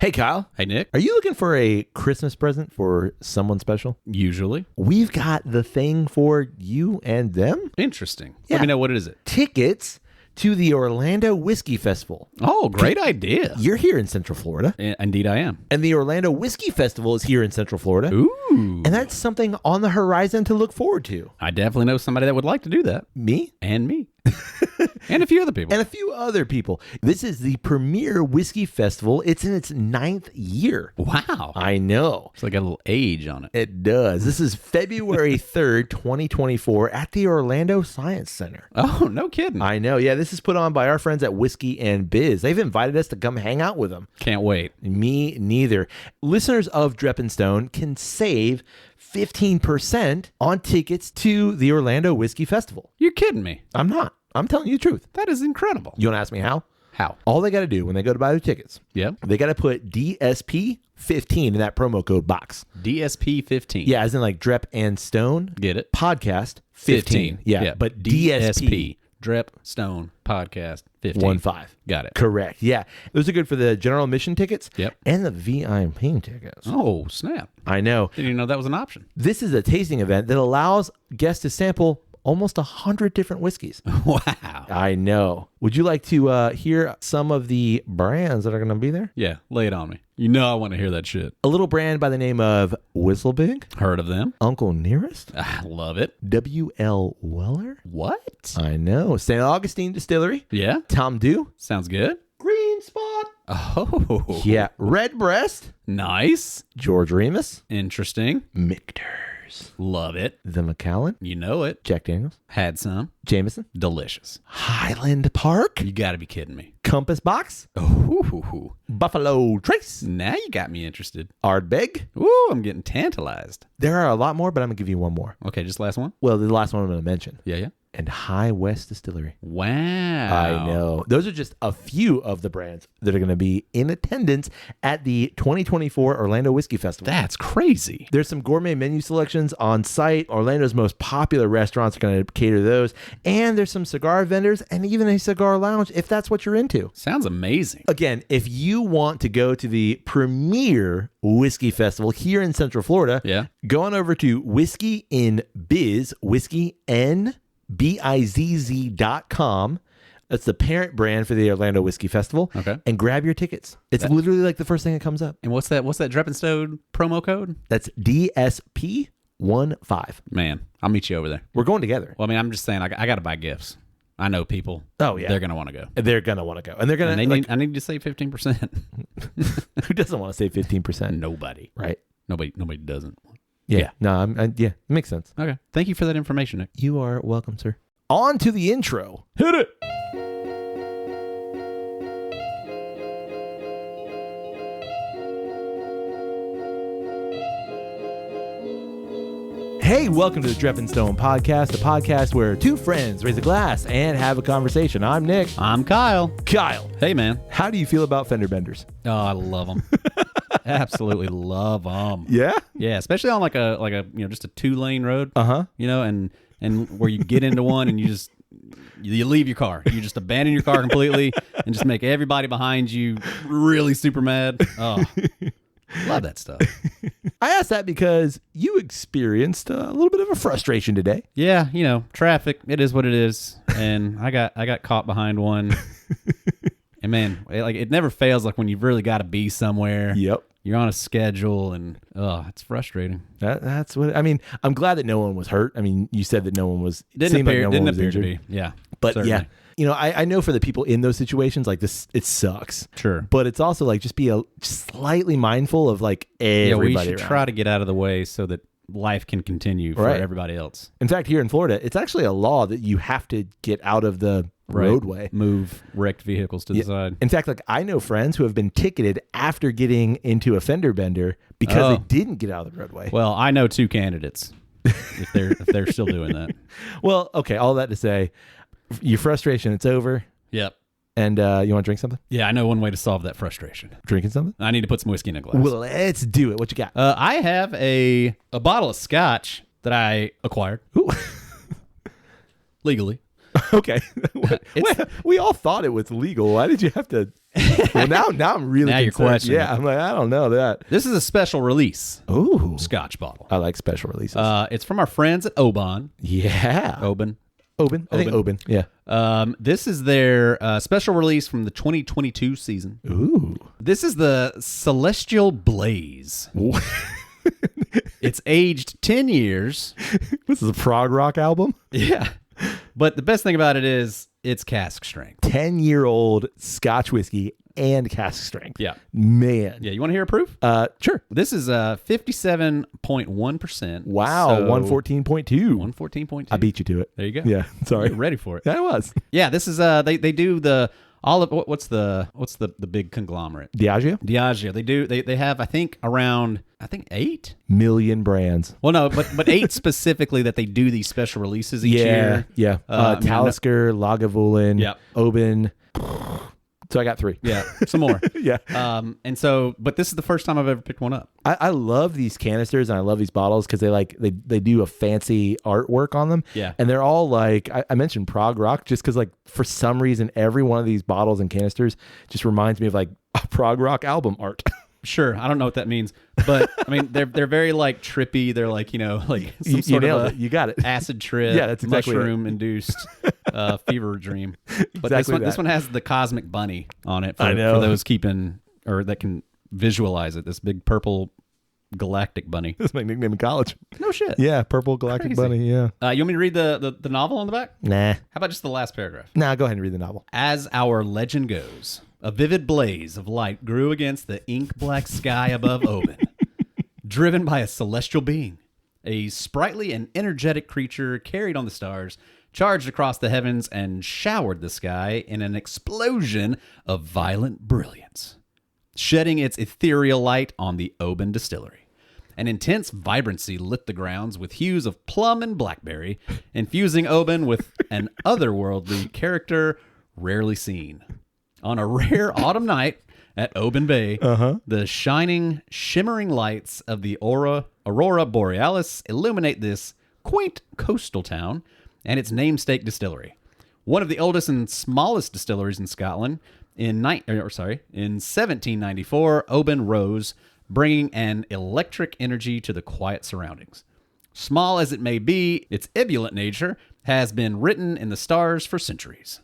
Hey, Kyle. Hey, Nick. Are you looking for a Christmas present for someone special? Usually. We've got the thing for you and them. Interesting. Yeah. Let me know what it is. Tickets to the Orlando Whiskey Festival. Oh, great idea. You're here in Central Florida. Indeed, I am. And the Orlando Whiskey Festival is here in Central Florida. Ooh. And that's something on the horizon to look forward to. I definitely know somebody that would like to do that. Me? And me. And a few other people. And a few other people. This is the premier whiskey festival. It's in its 9th year. Wow. I know. It's like a little age on it. It does. This is February 3rd, 2024 at the Orlando Science Center. Oh, no kidding. I know. Yeah, this is put on by our friends at Whiskey and Biz. They've invited us to come hang out with them. Can't wait. Me neither. Listeners of Drep and Stone can save 15% on tickets to the Orlando Whiskey Festival. You're kidding me. I'm not. I'm telling you the truth. That is incredible. You want to ask me how? How? All they got to do when they go to buy their tickets, Yep. they got to put DSP15 in that promo code box. DSP 15. Yeah, as in like Drep and Stone. Get it? Podcast 15. Yeah, but DSP. Drep Stone Podcast 15. 15. Got it. Correct. Yeah. Those are good for the general admission tickets. Yep. And the VIP tickets. Oh, snap. I know. Didn't even know that was an option. This is a tasting event that allows guests to sample almost 100 different whiskeys. Wow. I know. Would you like to hear some of the brands that are going to be there? Yeah, lay it on me. You know I want to hear that shit. A little brand by the name of Whistlebig, Heard of them? Uncle Nearest, I love it. W.L. Weller. What? I know. St. Augustine Distillery, Yeah? Tom Dew, Sounds good. Green Spot. Oh. Yeah. Redbreast, Nice. George Remus, Interesting. Michter's, Love it. The Macallan, You know it. Jack Daniels, Had some. Jameson, Delicious. Highland Park, You got to be kidding me. Compass Box, Oh. Buffalo Trace, Now you got me interested. Ardbeg. Ooh, I'm getting tantalized. There are a lot more, but I'm going to give you one more. Okay, just last one? Well, the last one I'm going to mention. Yeah. And High West Distillery. Wow. I know. Those are just a few of the brands that are going to be in attendance at the 2024 Orlando Whiskey Festival. That's crazy. There's some gourmet menu selections on site. Orlando's most popular restaurants are going to cater to those. And there's some cigar vendors and even a cigar lounge if that's what you're into. Sounds amazing. Again, if you want to go to the premier whiskey festival here in Central Florida, Yeah. go on over to Whiskey in Biz, Whiskey N bizz.com. That's the parent brand for the Orlando Whiskey Festival. Okay. And grab your tickets. It's literally like the first thing that comes up. And what's that Drep and Stone promo code? That's DSP15. Man, I'll meet you over there. We're going together. Well, I mean, I'm just saying, I got to buy gifts. I know people. Oh, yeah. They're going to want to go. They're going to want to go. And they're going And to, I need to save 15%. who doesn't want to save 15%? Nobody. Right. Nobody doesn't. Yeah. No, yeah, it makes sense. Okay. Thank you for that information, Nick. You are welcome, sir. On to the intro. Hit it. Hey, welcome to the Drep and Stone podcast, a podcast where two friends raise a glass and have a conversation. I'm Nick. I'm Kyle. Kyle, Hey, man. how do you feel about fender benders? Oh, I love them. Absolutely love them. Yeah? Yeah, especially on like a just a 2-lane road. Uh-huh. And where you get into one and you leave your car. You just abandon your car completely and just make everybody behind you really super mad. Oh, love that stuff. I asked that because you experienced a little bit of a frustration today. Yeah, traffic. It is what it is, and I got caught behind one. And man, it never fails. Like when you've really got to be somewhere. Yep. You're on a schedule, and it's frustrating. That's what I mean. I'm glad that no one was hurt. I mean, you said that no one was. Didn't appear to be. Yeah, but certainly. yeah, I know for the people in those situations, like this, it sucks. Sure, but it's also like just be slightly mindful of like everybody. Yeah, we should around. try to get out of the way so that life can continue for everybody else. In fact, here in Florida, it's actually a law that you have to get out of the roadway. Move wrecked vehicles to the side. In fact, like I know friends who have been ticketed after getting into a fender bender because they didn't get out of the roadway. Well, I know 2 candidates if they're still doing that. Well, okay, all that to say, your frustration, it's over. Yep. And you want to drink something? Yeah, I know one way to solve that frustration. Drinking something? I need to put some whiskey in a glass. Well, let's do it. What you got? I have a bottle of scotch that I acquired. Ooh. Legally. Okay. We all thought it was legal. Why did you have to Well, now I'm really Now you're concerned. questioning Yeah, it. I'm like, I don't know that. This is a special release Ooh, Scotch bottle. I like special releases. It's from our friends at Oban. Yeah, Oban. Oban. I think Oban. Yeah. This is their special release from the 2022 season. Ooh. This is the Celestial Blaze. It's aged 10 years. This is a prog rock album. Yeah. But the best thing about it is it's cask strength. 10-year-old Scotch whiskey and cask strength. Yeah. Man. Yeah. You want to hear a proof? Sure. This is 57.1%. Wow. So 114.2. 114.2. I beat you to it. There you go. Yeah. Sorry. You're ready for it. Yeah, I was. Yeah. This is they do the all of what's the big conglomerate? Diageo? Diageo. They have I think 8 million brands. Well, no, but 8 specifically that they do these special releases each year. Yeah. Talisker, Lagavulin, Yep. Oban. So I got 3. Yeah, some more. Yeah. And so, but this is the first time I've ever picked one up. I love these canisters and I love these bottles because they do a fancy artwork on them. Yeah. And they're all like, I mentioned prog rock just because like for some reason every one of these bottles and canisters just reminds me of like a prog rock album art. Sure, I don't know what that means, but I mean they're very like trippy. They're like like some you sort nailed of it. You got it. acid trip. Yeah, that's exactly it. mushroom induced fever dream. But Exactly this that. one has the cosmic bunny on it. I know. For those keeping or that can visualize it. This big purple galactic bunny. That's my nickname in college. No shit. Yeah, purple galactic Crazy. bunny. Yeah. You want me to read the novel on the back? Nah. How about just the last paragraph? Nah, go ahead and read the novel. As our legend goes, a vivid blaze of light grew against the ink-black sky above Oban, driven by a celestial being. A sprightly and energetic creature carried on the stars, charged across the heavens, and showered the sky in an explosion of violent brilliance, shedding its ethereal light on the Oban distillery. An intense vibrancy lit the grounds with hues of plum and blackberry, infusing Oban with an otherworldly character rarely seen. On a rare autumn night at Oban Bay, the shining, shimmering lights of the Aurora Borealis illuminate this quaint coastal town and its namesake distillery. One of the oldest and smallest distilleries in Scotland, in 1794, Oban rose, bringing an electric energy to the quiet surroundings. Small as it may be, its ebullient nature has been written in the stars for centuries.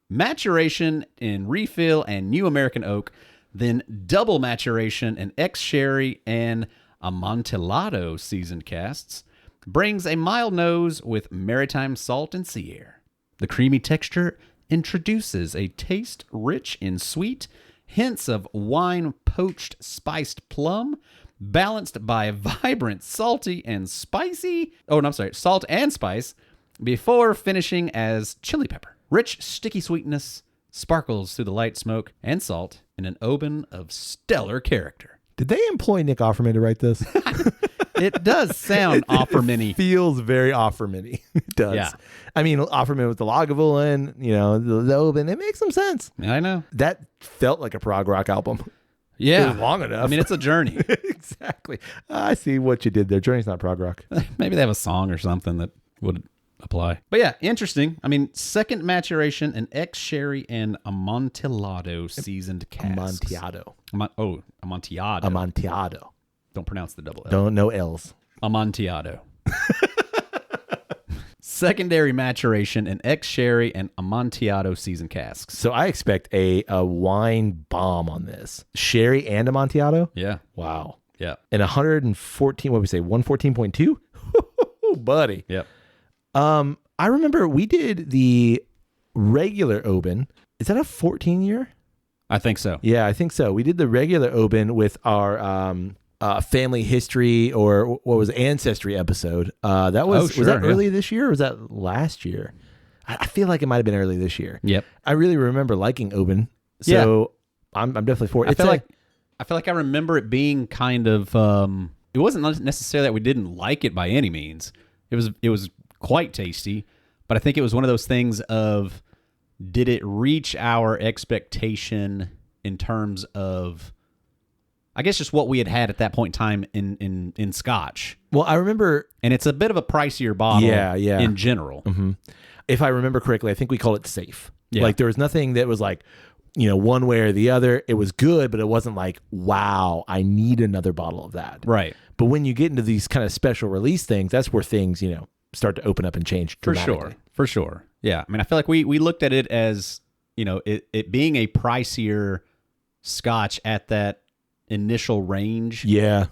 Maturation in refill and new American oak, then double maturation in ex-sherry and Amontillado seasoned casks, brings a mild nose with maritime salt and sea air. The creamy texture introduces a taste rich in sweet, hints of wine poached spiced plum, balanced by vibrant salt and spice, before finishing as chili pepper. Rich, sticky sweetness sparkles through the light smoke and salt in an Oban of stellar character. Did they employ Nick Offerman to write this? It does sound Offerman-y. Feels very Offerman-y. It does. Yeah. I mean, Offerman with the Lagavulin, the Oban, it makes some sense. I know. That felt like a prog rock album. Yeah. It was long enough. I mean, it's a journey. Exactly. I see what you did there. Journey's not prog rock. Maybe they have a song or something that would apply. But yeah, interesting. I mean, second maturation in ex-sherry and Amontillado seasoned casks. Amontillado. Amontillado. Amontillado. Don't pronounce the double L. Don't know L's. Amontillado. Secondary maturation in ex-sherry and Amontillado seasoned casks. So I expect a wine bomb on this. Sherry and Amontillado? Yeah. Wow. Yeah. And 114, what did we say, 114.2? Buddy. Yep. I remember we did the regular Oban. Is that a 14 year? I think so. Yeah, I think so. We did the regular Oban with our family history or what was ancestry episode. That was was that early this year or was that last year? I feel like it might have been early this year. Yep. I really remember liking Oban. So I'm definitely for it. I feel like I remember it being kind of it wasn't necessarily that we didn't like it by any means. It was quite tasty, but I think it was one of those things of, did it reach our expectation in terms of, I guess, just what we had at that point in time in Scotch. Well, I remember, and it's a bit of a pricier bottle. Yeah. In general. Mm-hmm. If I remember correctly, I think we called it safe. Yeah. Like there was nothing that was like, one way or the other. It was good, but it wasn't like, wow, I need another bottle of that. Right. But when you get into these kind of special release things, that's where things, start to open up and change dramatically. For sure. Yeah. I mean, I feel like we looked at it as, it being a pricier Scotch at that initial range. Yeah.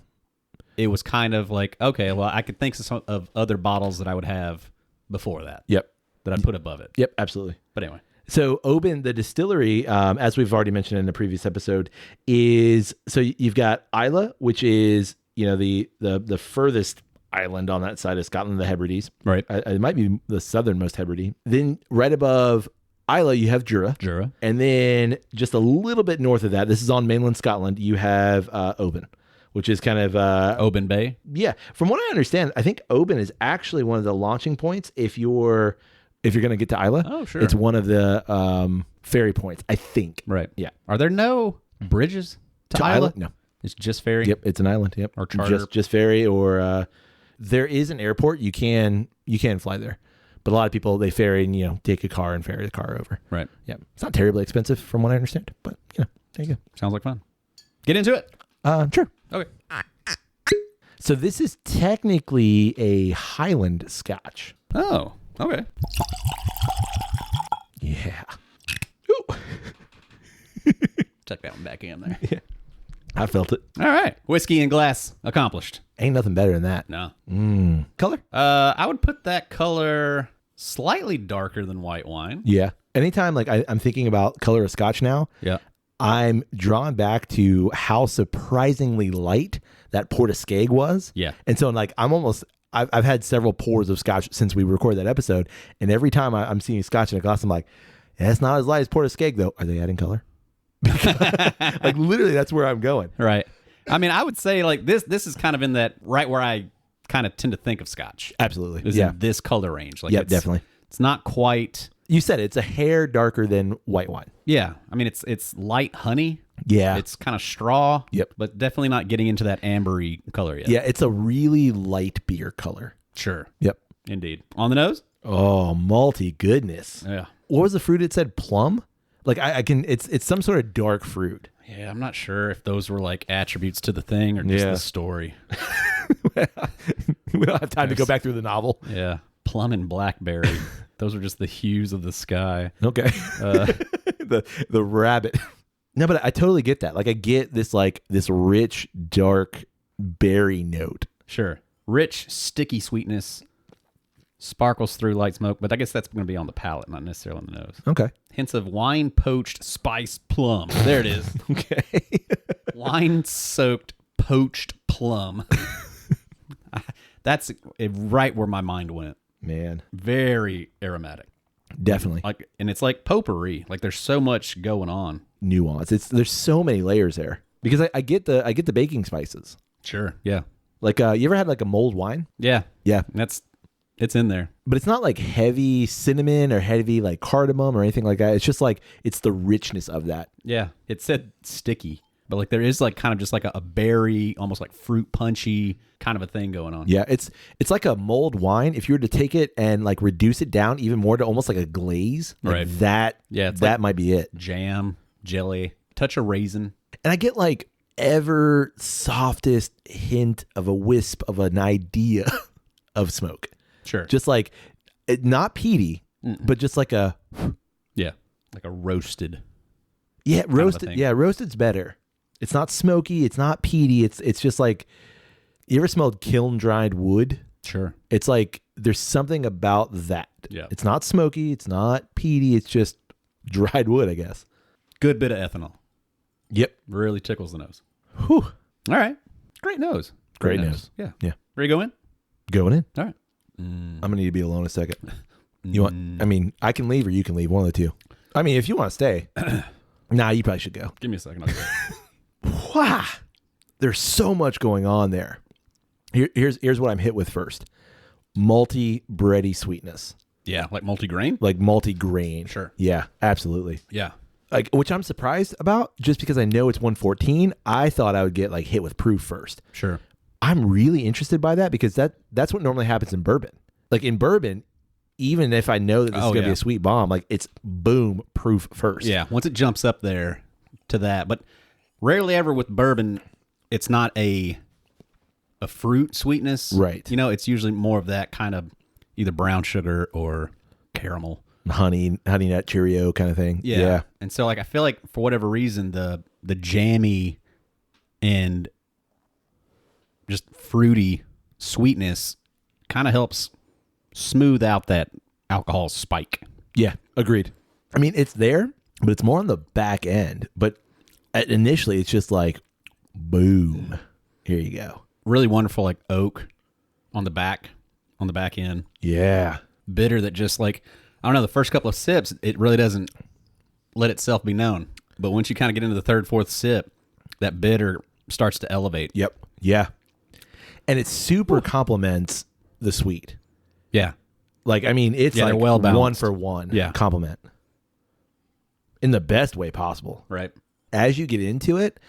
It was kind of like, okay, well, I could think of other bottles that I would have before that. Yep. That I'd put above it. Yep, absolutely. But anyway. So Oban, the distillery, as we've already mentioned in the previous episode, is, so you've got Islay, which is, the furthest island on that side of Scotland, the Hebrides. Right. It might be the southernmost Hebride. Then right above Islay, you have Jura. And then just a little bit north of that, this is on mainland Scotland, you have Oban, which is kind of... Oban Bay? Yeah. From what I understand, I think Oban is actually one of the launching points if you're going to get to Islay. Oh, sure. It's one of the ferry points, I think. Right. Yeah. Are there no bridges to Islay? No. It's just ferry? Yep, it's an island. Yep. Or charter? Just ferry, or there is an airport. You can fly there. But a lot of people, they ferry and, take a car and ferry the car over. Right. Yeah. It's not terribly expensive from what I understand, but, there you go. Sounds like fun. Get into it. Sure. Okay. So this is technically a Highland Scotch. Oh, okay. Yeah. Tuck that one back in there. Yeah. I felt it. All right. Whiskey in glass accomplished. Ain't nothing better than that. No. Color? I would put that color slightly darker than white wine. Yeah. Anytime I'm thinking about color of Scotch now, Yeah. I'm drawn back to how surprisingly light that Portiskeag was. Yeah. And so I've had several pours of Scotch since we recorded that episode. And every time I'm seeing Scotch in a glass, I'm like, yeah, it's not as light as Portiskeag though. Are they adding color? Literally that's where I'm going. Right. I mean, I would say this is kind of in that right where I kind of tend to think of Scotch. Absolutely. Is in this color range. Yeah, definitely. It's not quite. You said it's a hair darker than white wine. Yeah. I mean, it's light honey. Yeah. It's kind of straw. Yep. But definitely not getting into that ambery color yet. Yeah, it's a really light beer color. Sure. Yep. Indeed. On the nose? Oh, malty goodness. Yeah. What was the fruit it said? Plum? It's some sort of dark fruit. Yeah, I'm not sure if those were attributes to the thing or just the story. We don't have time to go back through the novel. Yeah. Plum and blackberry. Those are just the hues of the sky. Okay. The rabbit. No, but I totally get that. I get this this rich, dark berry note. Sure. Rich, sticky sweetness. Sparkles through light smoke, but I guess that's going to be on the palate, not necessarily on the nose. Okay. Hints of wine poached spiced plum. There it is. Okay. Wine soaked poached plum. That's right where my mind went. Man. Very aromatic. Definitely. And it's like potpourri. There's so much going on. Nuance. There's so many layers there. Because I get the baking spices. Sure. Yeah. You ever had a mulled wine? Yeah. Yeah. It's in there. But it's not heavy cinnamon or heavy cardamom or anything like that. It's just it's the richness of that. Yeah. It said sticky, but there is kind of just a berry, almost fruit punchy kind of a thing going on. Yeah. It's like a mulled wine. If you were to take it and reduce it down even more to almost like a glaze, right. That, yeah, it's that might be it. Jam, jelly, touch of raisin. And I get ever softest hint of a wisp of an idea of smoke. Sure. Just not peaty, but just a... Yeah. Like a roasted. Yeah, roasted. Yeah, roasted's better. It's not smoky. It's not peaty. It's just you ever smelled kiln dried wood? Sure. It's there's something about that. Yeah. It's not smoky. It's not peaty. It's just dried wood, I guess. Good bit of ethanol. Yep. Really tickles the nose. Whew. All right. Great nose. Great nose. Yeah. Yeah. Ready to go in? Going in. All right. I'm going to need to be alone a second. You want? I mean, I can leave or you can leave. One of the two. I mean, if you want to stay. Nah, you probably should go. Give me a second. I'll go. Wow. There's so much going on there. Here's what I'm hit with first. Malty, bready sweetness. Yeah, multi-grain? Multi-grain. Sure. Yeah, absolutely. Yeah. Which I'm surprised about just because I know it's 114. I thought I would get hit with proof first. Sure. I'm really interested by that because that's what normally happens in bourbon. In bourbon, even if I know that this is going to be a sweet bomb, like it's boom proof first. Yeah, once it jumps up there to that. But rarely ever with bourbon, it's not a fruit sweetness. Right. You know, it's usually more of that kind of either brown sugar or caramel. Honey nut Cheerio kind of thing. Yeah. And so like I feel like for whatever reason the jammy and just fruity sweetness kind of helps smooth out that alcohol spike. Yeah, agreed. I mean, it's there, but it's more on the back end. But initially, it's just like, boom, here you go. Really wonderful, like oak on the back end. Yeah. Bitter that just like, I don't know, the first couple of sips, it really doesn't let itself be known. But once you kind of get into the third, fourth sip, that bitter starts to elevate. Yep. Yeah. And it super complements the sweet. Yeah. Like, I mean, it's like well one for one compliment. In the best way possible. Right. As you get into it,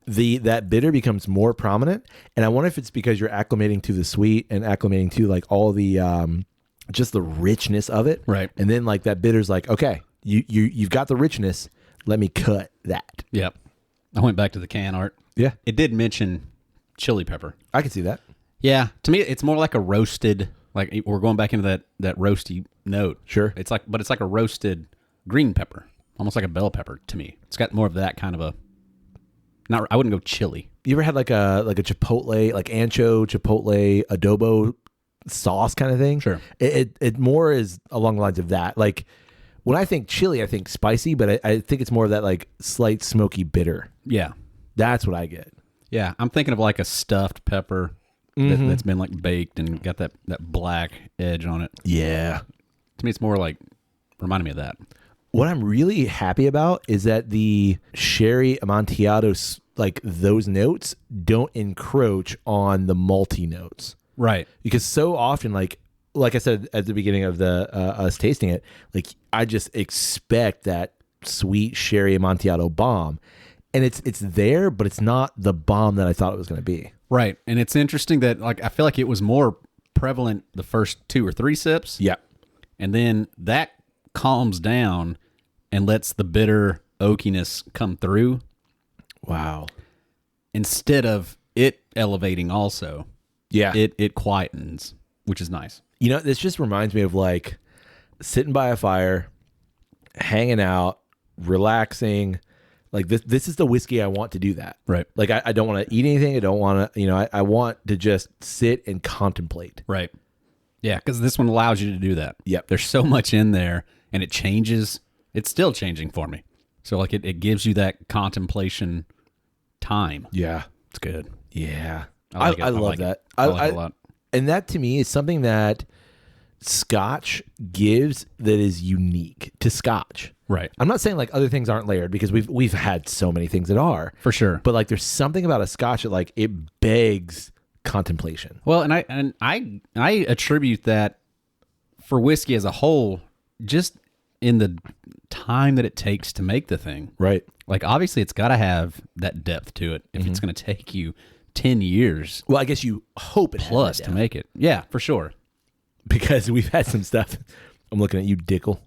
that bitter becomes more prominent. And I wonder if it's because you're acclimating to the sweet and acclimating to like all the just the richness of it. Right. And then like that bitter's like, okay, you've got the richness. Let me cut that. Yep. I went back to the can art. Yeah. It did mention chili pepper. I can see that. Yeah. To me, it's more like a roasted, like we're going back into that roasty note. Sure. It's like a roasted green pepper, almost like a bell pepper to me. It's got more of that kind of a, I wouldn't go chili. You ever had like a chipotle, like ancho chipotle adobo sauce kind of thing? Sure. It more is along the lines of that. Like when I think chili, I think spicy, but I think it's more of that like slight smoky bitter. Yeah. That's what I get. Yeah. I'm thinking of like a stuffed pepper that's been like baked and got that black edge on it. Yeah. To me, it's more like, reminded me of that. What I'm really happy about is that the sherry amontillado, like those notes don't encroach on the malty notes. Right. Because so often, like I said at the beginning of the us tasting it, like I just expect that sweet sherry amontillado bomb, and it's there, but it's not the bomb that I thought it was going to be. Right. And it's interesting that like I feel like it was more prevalent the first 2 or 3 sips. Yeah. And then that calms down and lets the bitter oakiness come through. Wow. Instead of it elevating also. Yeah. It quietens, which is nice. You know, this just reminds me of like sitting by a fire, hanging out, relaxing. Like this is the whiskey I want to do that. Right. Like I don't want to eat anything. I don't want to, I want to just sit and contemplate. Right. Yeah, because this one allows you to do that. Yep. There's so much in there and it changes. It's still changing for me. So like it gives you that contemplation time. Yeah. It's good. Yeah. I like it. I love that. I like it a lot. And that to me is something that Scotch gives that is unique to Scotch. Right. I'm not saying like other things aren't layered because we've had so many things that are. For sure. But like there's something about a Scotch that like it begs contemplation. Well, and I attribute that for whiskey as a whole, just in the time that it takes to make the thing. Right. Like obviously it's got to have that depth to it if it's going to take you 10 years. Well, I guess you hope it plus has to make it. Yeah, for sure. Because we've had some stuff. I'm looking at you, Dickel.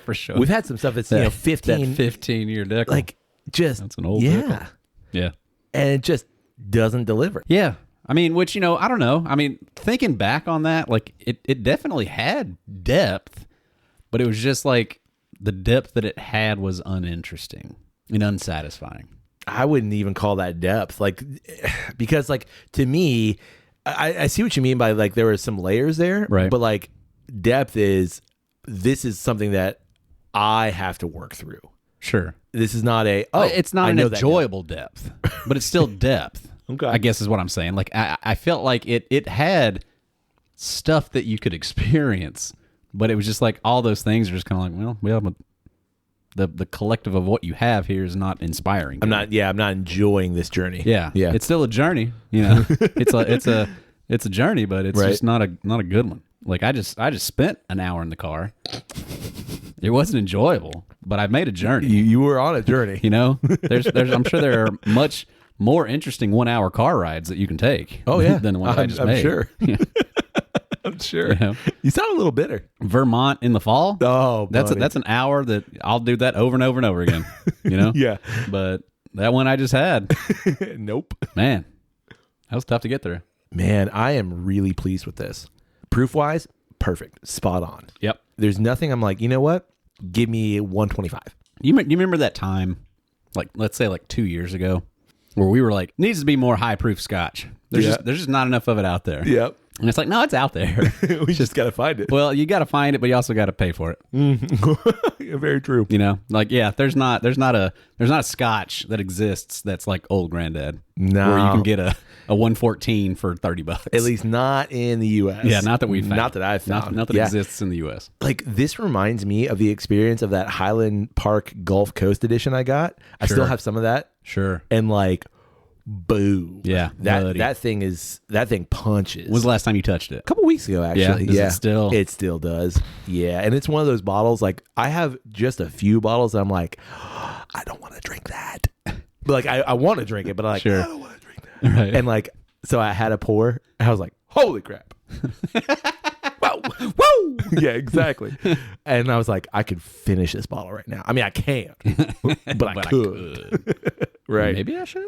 For sure. We've had some stuff that's 15 that 15-year Dickel. like just that's an old Dickel. Yeah. And it just doesn't deliver. Yeah. I mean, which, I don't know. I mean, thinking back on that, like it definitely had depth, but it was just like the depth that it had was uninteresting and unsatisfying. I wouldn't even call that depth. Like, because like to me, I see what you mean by like there were some layers there, right? But like depth is, this is something that I have to work through. Sure. This is not it's not an enjoyable depth, but it's still depth. Okay. I guess is what I'm saying. Like I felt like it had stuff that you could experience, but it was just like all those things are just kind of like, well, but the collective of what you have here is not inspiring. I'm not enjoying this journey. Yeah. It's still a journey. It's a journey, but it's just not a good one. Like I just spent an hour in the car. It wasn't enjoyable, but I made a journey. You were on a journey. There's I'm sure there are much more interesting 1 hour car rides that you can take. Oh yeah, than the one I just made. I'm sure. I'm sure. You sound a little bitter. Vermont in the fall. Oh, that's an hour that I'll do that over and over and over again. Yeah. But that one I just had. Nope. Man, that was tough to get through. Man, I am really pleased with this. Proof wise, perfect, spot on. Yep. There's nothing I'm like, you know what? Give me 125. You remember that time, like let's say like 2 years ago, where we were like, needs to be more high proof scotch. There's just not enough of it out there. Yep. And it's like, no, it's out there. We just got to find it. Well, you got to find it, but you also got to pay for it. Very true. Like, yeah, there's not a scotch that exists that's like Old Granddad. No. Where you can get a 114 for $30. At least not in the U.S. Yeah, not that we've found. Not that I've found. Not that exists in the U.S. Like, this reminds me of the experience of that Highland Park Gulf Coast edition I got. I still have some of that. Sure. And like, boom. Yeah. That thing punches. When was the last time you touched it? A couple weeks ago, actually. Yeah. It still does. Yeah. And it's one of those bottles, like, I have just a few bottles that I'm like, I don't want to drink that. But like, I want to drink it, but I'm like, sure. I don't want to drink that. Right. And like, so I had a pour. And I was like, holy crap. Whoa. Whoa. Yeah, exactly. And I was like, I could finish this bottle right now. I mean, I can't, but I could. Right. Maybe I should.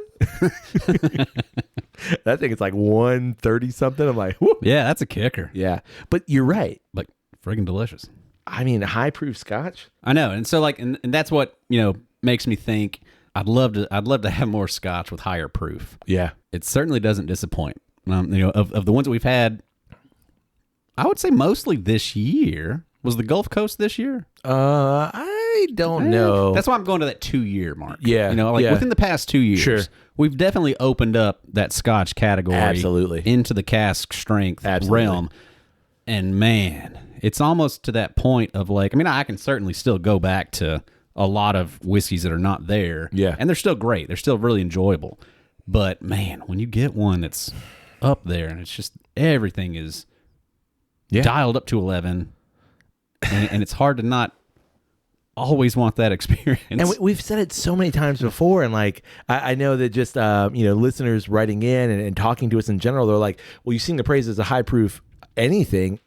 That thing is like 130 something. I'm like, whoop. Yeah, that's a kicker. Yeah. But you're right. Like, friggin' delicious. I mean, high proof scotch. I know. And so like, and that's what, makes me think I'd love to have more scotch with higher proof. Yeah. It certainly doesn't disappoint. Of the ones that we've had, I would say mostly this year. Was the Gulf Coast this year? I don't know. That's why I'm going to that 2-year mark. Yeah. Within the past 2 years, sure. We've definitely opened up that scotch category. Absolutely. Into the cask strength realm. And man, it's almost to that point of like, I mean, I can certainly still go back to a lot of whiskeys that are not there. Yeah. And they're still great. They're still really enjoyable. But man, when you get one that's up there and it's just everything is dialed up to 11 and it's hard to not always want that experience. And we've said it so many times before. And like, I know that just, listeners writing in and talking to us in general, they're like, well, you sing the praises of high proof anything.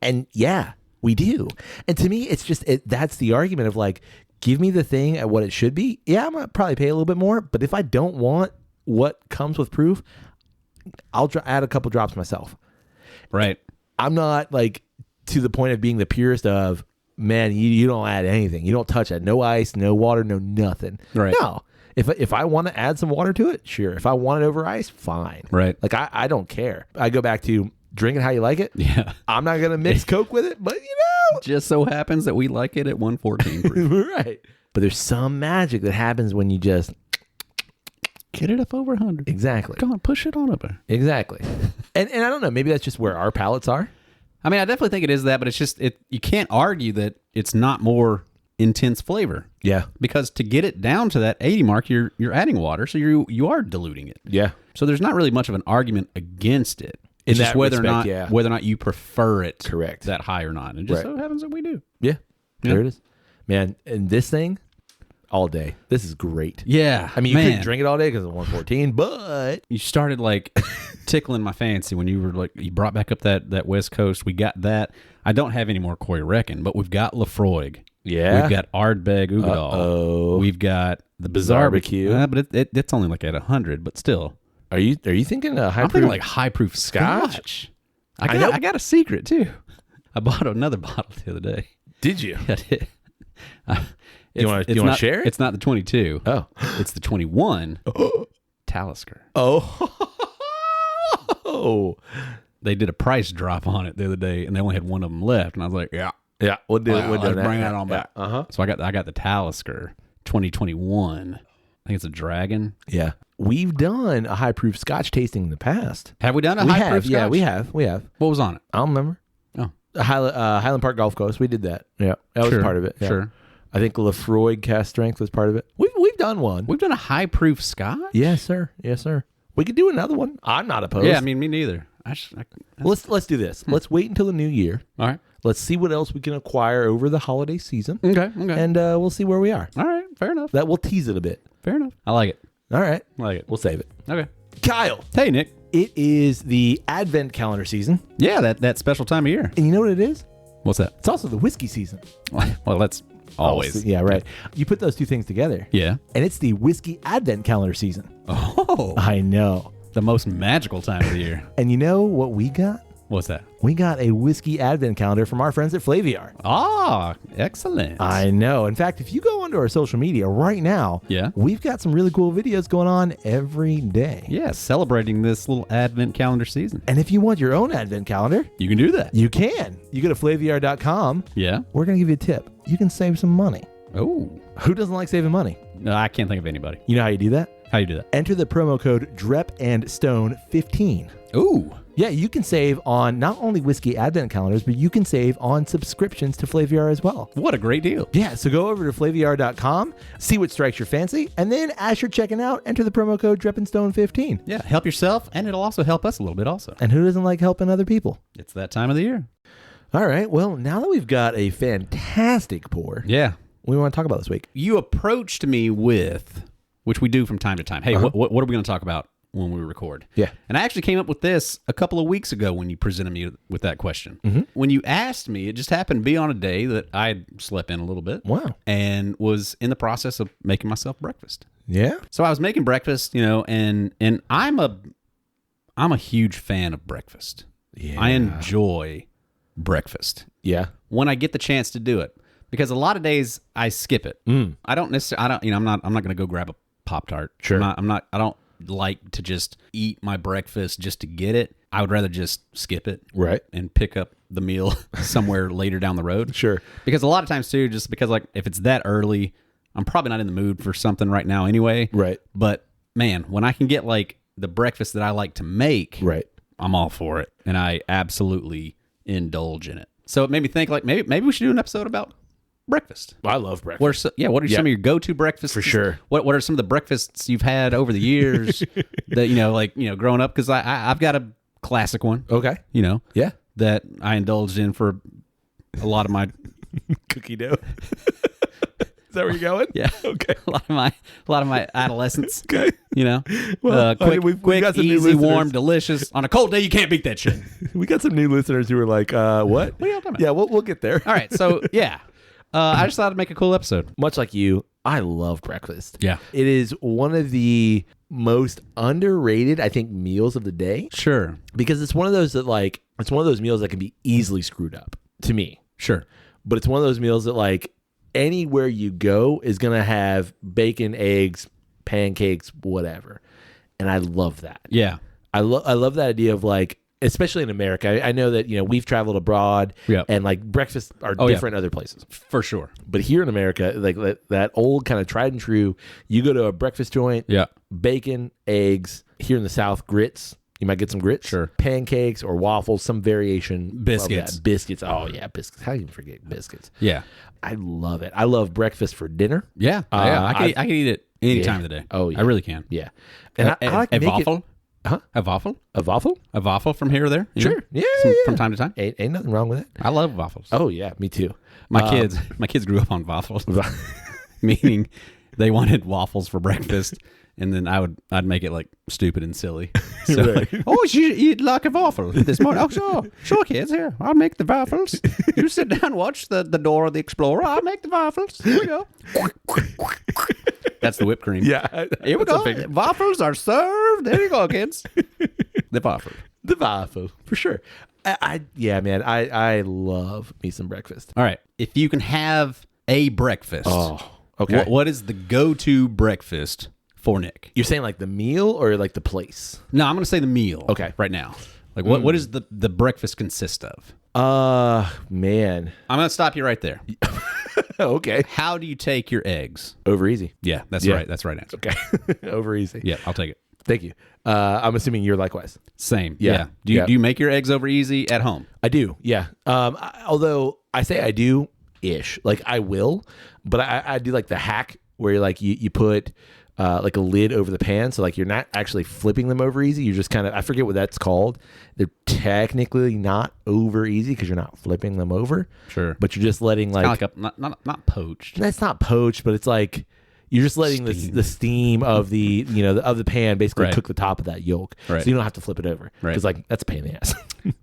And yeah, we do. And to me, it's just, that's the argument of like, give me the thing at what it should be. Yeah, I'm going to probably pay a little bit more. But if I don't want what comes with proof, I'll add a couple drops myself. Right. I'm not like to the point of being the purist of, man, you don't add anything. You don't touch it. No ice, no water, no nothing. Right. No. If I want to add some water to it, sure. If I want it over ice, fine. Right. Like, I don't care. I go back to drink it how you like it. Yeah. I'm not going to mix Coke with it, but just so happens that we like it at 114 proof. Right. But there's some magic that happens when you just get it up over 100. Exactly. Come on, push it on over. Exactly. And I don't know, maybe that's just where our palates are. I mean, I definitely think it is that, but it's just you can't argue that it's not more intense flavor. Yeah. Because to get it down to that 80 mark, you're adding water, so you are diluting it. Yeah. So there's not really much of an argument against it. It's just whether or not you prefer it correct that high or not. And it just so happens that we do. Yeah. There it is. Man, and this thing all day. This is great. Yeah. I mean, you couldn't drink it all day because of 114, but you started like tickling my fancy when you were like, you brought back up that West Coast. We got that. I don't have any more Coy Reckon, but we've got Lafroig. Yeah. We've got Ardbeg Ugadal. We've got the Bizarre Barbecue. But it's only like at 100, but still. Are you thinking high proof? I'm thinking like high proof scotch. I got a secret too. I bought another bottle the other day. Did you? I did. You want to share it? It's not the 22. Oh. It's the 21 Talisker. Oh. They did a price drop on it the other day, and they only had one of them left. And I was like, yeah, we'll do it. Let's bring that on back. Uh-huh. So I got the Talisker 2021. I think it's a dragon. Yeah. We've done a high proof scotch tasting in the past. Have we done a high proof scotch? Yeah, we have. What was on it? I don't remember. Oh. Highland Park Gulf Coast. We did that. Yeah. That was part of it. Yeah. Sure. I think Lafroig cast strength was part of it. We've done one. We've done a high proof scotch? Yes, sir. Yes, sir. We could do another one. I'm not opposed. Yeah, I mean, me neither. Let's do this. Let's wait until the new year. All right. Let's see what else we can acquire over the holiday season. Okay. And we'll see where we are. All right. Fair enough. We'll tease it a bit. Fair enough. I like it. All right. I like it. We'll save it. Okay. Kyle. Hey, Nick. It is the Advent calendar season. Yeah, that special time of year. And you know what it is? What's that? It's also the whiskey season. Well, that's always. Yeah, right. You put those two things together. Yeah. And it's the whiskey Advent calendar season. Oh. I know. The most magical time of the year. And you know what we got? What's that? We got a whiskey Advent calendar from our friends at Flaviar. Ah, excellent. I know. In fact, if you go onto our social media right now, we've got some really cool videos going on every day. Yeah, celebrating this little Advent calendar season. And if you want your own Advent calendar, you can do that. You can. You go to Flaviar.com. Yeah. We're going to give you a tip. You can save some money. Oh. Who doesn't like saving money? No, I can't think of anybody. You know how you do that? How you do that? Enter the promo code DREPandStone15. Ooh. Yeah, you can save on not only whiskey Advent calendars, but you can save on subscriptions to Flaviar as well. What a great deal. Yeah, so go over to Flaviar.com, see what strikes your fancy, and then as you're checking out, enter the promo code DREPandStone15. Yeah, help yourself, and it'll also help us a little bit also. And who doesn't like helping other people? It's that time of the year. All right, well, now that we've got a fantastic pour, yeah, what do we want to talk about this week? You approached me with, which we do from time to time, hey, what are we going to talk about when we record? Yeah. And I actually came up with this a couple of weeks ago when you presented me with that question. Mm-hmm. When you asked me, it just happened to be on a day that I slept in a little bit. Wow. And was in the process of making myself breakfast. Yeah. So I was making breakfast, and I'm a huge fan of breakfast. Yeah. I enjoy breakfast. Yeah. When I get the chance to do it. Because a lot of days I skip it. I don't necessarily I'm not going to go grab a Pop-Tart. Sure. I don't like to just eat my breakfast just to get it. I would rather just skip it. Right. And pick up the meal somewhere later down the road. Sure. Because a lot of times too, just because like if it's that early, I'm probably not in the mood for something right now anyway. Right. But man, when I can get like the breakfast that I like to make, right, I'm all for it. And I absolutely indulge in it. So it made me think like maybe we should do an episode about breakfast. I love breakfast. What are some of your go-to breakfasts? For sure. What are some of the breakfasts you've had over the years that, growing up? Because I've got a classic one. Okay. Yeah. That I indulged in for a lot of my cookie dough. Is that where you're going? Yeah. Okay. A lot of my adolescence. Okay. Well, quick, we've got some easy, warm, delicious. On a cold day, you can't beat that shit. We got some new listeners who are like, what? What are you talking about? Yeah, we'll get there. All right. So, yeah. I just thought I'd make a cool episode. Much like you, I love breakfast. Yeah. It is one of the most underrated, I think, meals of the day. Sure. Because it's one of those meals that can be easily screwed up, to me. Sure. But it's one of those meals that, like, anywhere you go is going to have bacon, eggs, pancakes, whatever. And I love that. Yeah. I love that idea of, like, especially in America. I know that, we've traveled abroad and like breakfasts are different in other places. For sure. But here in America, like that old kind of tried and true, you go to a breakfast joint, bacon, eggs. Here in the South, grits. You might get some grits. Sure. Pancakes or waffles, some variation. Biscuits. Biscuits. Oh, yeah, biscuits. How do you forget biscuits? Yeah. I love it. I love breakfast for dinner. Yeah. I can eat it any time of the day. Oh, yeah. I really can. Yeah. And I like to make waffle? Huh? A waffle? A waffle? A waffle from here or there? Sure. Yeah, From time to time. Ain't nothing wrong with it. I love waffles. Oh, yeah. Me too. My kids grew up on waffles. Meaning they wanted waffles for breakfast. And then I'd make it like stupid and silly. So, right. You'd like a waffle this morning? Oh, sure, kids. Here, I'll make the waffles. You sit down, watch the Dora the Explorer. I'll make the waffles. Here we go. That's the whipped cream. Yeah. Here we go. Waffles are served. There you go, kids. The waffle. The waffle, for sure. I love me some breakfast. All right. If you can have a breakfast. Oh, okay. What is the go-to breakfast for Nick? You're saying like the meal or like the place? No, I'm going to say the meal. Okay. Right now. Like what does the breakfast consist of? Man. I'm going to stop you right there. Okay. How do you take your eggs? Over easy. Yeah, that's right. That's the right answer. Okay. Over easy. Yeah, I'll take it. Thank you. I'm assuming you're likewise. Same. Yeah. Do you make your eggs over easy at home? I do. Yeah. Although I say I do ish, like I will, but I do like the hack where you're like you put like a lid over the pan, so like you're not actually flipping them over easy. You're just kind of, I forget what that's called. They're technically not over easy because you're not flipping them over. Sure. But you're just letting like not poached. That's not poached, but it's like You're just letting the steam of the of the pan basically cook the top of that yolk, so you don't have to flip it over. Because that's a pain in the ass.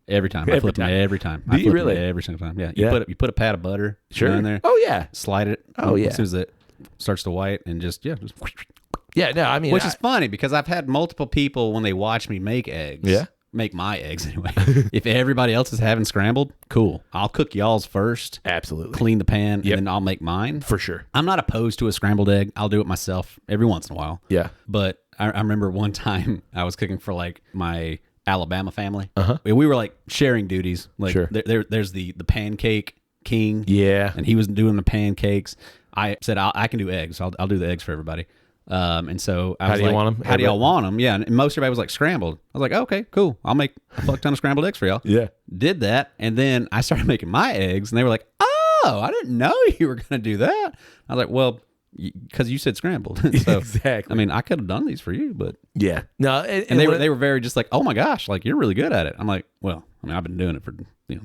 Every time I flip them every time. Do you really? Every single time. Yeah. You put a pat of butter in there. Oh yeah. Slide it. Oh yeah. As soon as it starts to white and just. Yeah. No, I mean, which is funny because I've had multiple people when they watch me make eggs. Yeah. Make my eggs anyway. If everybody else is having scrambled, cool. I'll cook y'all's first. Absolutely. Clean the pan, and then I'll make mine. For sure. I'm not opposed to a scrambled egg. I'll do it myself every once in a while. Yeah. But I remember one time I was cooking for like my Alabama family. Uh-huh. We were like sharing duties. Like there's the pancake king. Yeah. And he was doing the pancakes. I said, I can do eggs. I'll do the eggs for everybody. And so I was like, how do y'all want them? Yeah. And most everybody was like scrambled. I was like, okay, cool. I'll make a fuck ton of scrambled eggs for y'all. Yeah. Did that. And then I started making my eggs and they were like, oh, I didn't know you were going to do that. I was like, well, because you said scrambled. So, exactly. I mean, I could have done these for you, but yeah. No. And they were very just like, oh my gosh, like you're really good at it. I'm like, well, I mean, I've been doing it for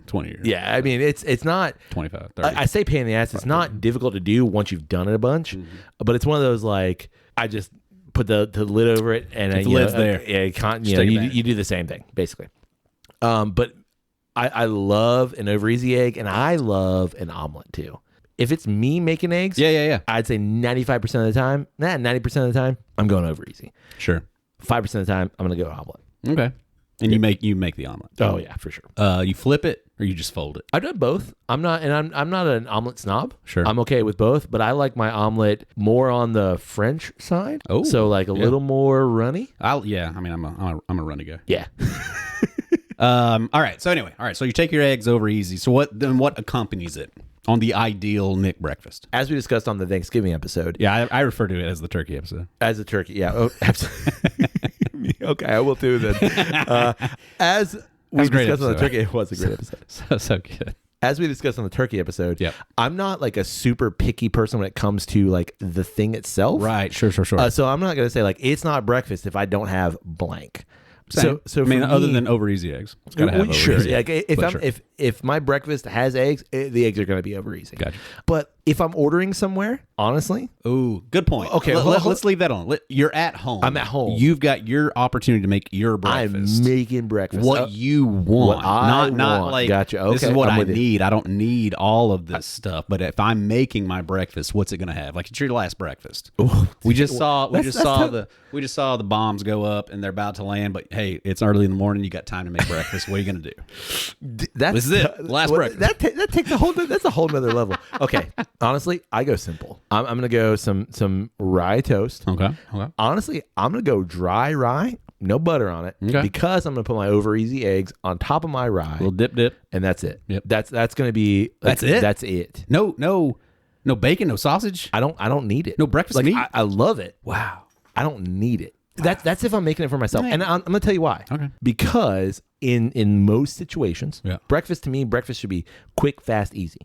20 years. Yeah. I mean, it's not 25, 30. I say pain in the ass. It's not difficult to do once you've done it a bunch, but it's one of those like, I just put the lid over it, and the lid's there. You do the same thing basically. But I love an over easy egg, and I love an omelet too. If it's me making eggs, I'd say 95% of the time, 90% of the time, I'm going over easy. Sure. 5% of the time, I'm gonna go omelet. Okay. And you make the omelet. Oh yeah, for sure. You flip it or you just fold it? I've done both. I'm not an omelet snob. Sure. I'm okay with both, but I like my omelet more on the French side. Oh, so like a little more runny. I mean, I'm a runny guy. Yeah. All right. So you take your eggs over easy. So what accompanies it on the ideal Nick breakfast? As we discussed on the Thanksgiving episode. Yeah, I refer to it as the turkey episode. As a turkey, yeah. Oh, absolutely. Okay, I will too then. As we discussed on the turkey, it was a great episode. So good. As we discussed on the turkey episode, yep. I'm not like a super picky person when it comes to like the thing itself. Right. Sure. So I'm not going to say like it's not breakfast if I don't have blank. Same. So I mean, other than over easy eggs, it's got to have over easy. Like if my breakfast has eggs, the eggs are going to be over easy. Gotcha. But if I'm ordering somewhere, honestly, ooh, good point. Okay, let's leave that on. You're at home. I'm at home. You've got your opportunity to make your breakfast. I'm making breakfast. What you want, what I not want. like. Gotcha. Okay, this is what I need. I don't need all of this stuff. But if I'm making my breakfast, what's it going to have? Like it's your last breakfast. Ooh, we just saw the bombs go up and they're about to land. But hey, it's early in the morning. You got time to make breakfast. What are you going to do? This is it. Last breakfast. That takes a whole. That's a whole nother level. Okay, honestly, I go simple. I'm going to go some rye toast. Okay. Honestly, I'm going to go dry rye, no butter on it, because I'm going to put my over easy eggs on top of my rye. A little dip, and that's it. Yep. That's going to be. That's it. That's it. No bacon, no sausage. I don't need it. No breakfast meat. I love it. Wow. I don't need it. That's if I'm making it for myself. And I'm going to tell you why. Okay. Because in most situations, breakfast should be quick, fast, easy.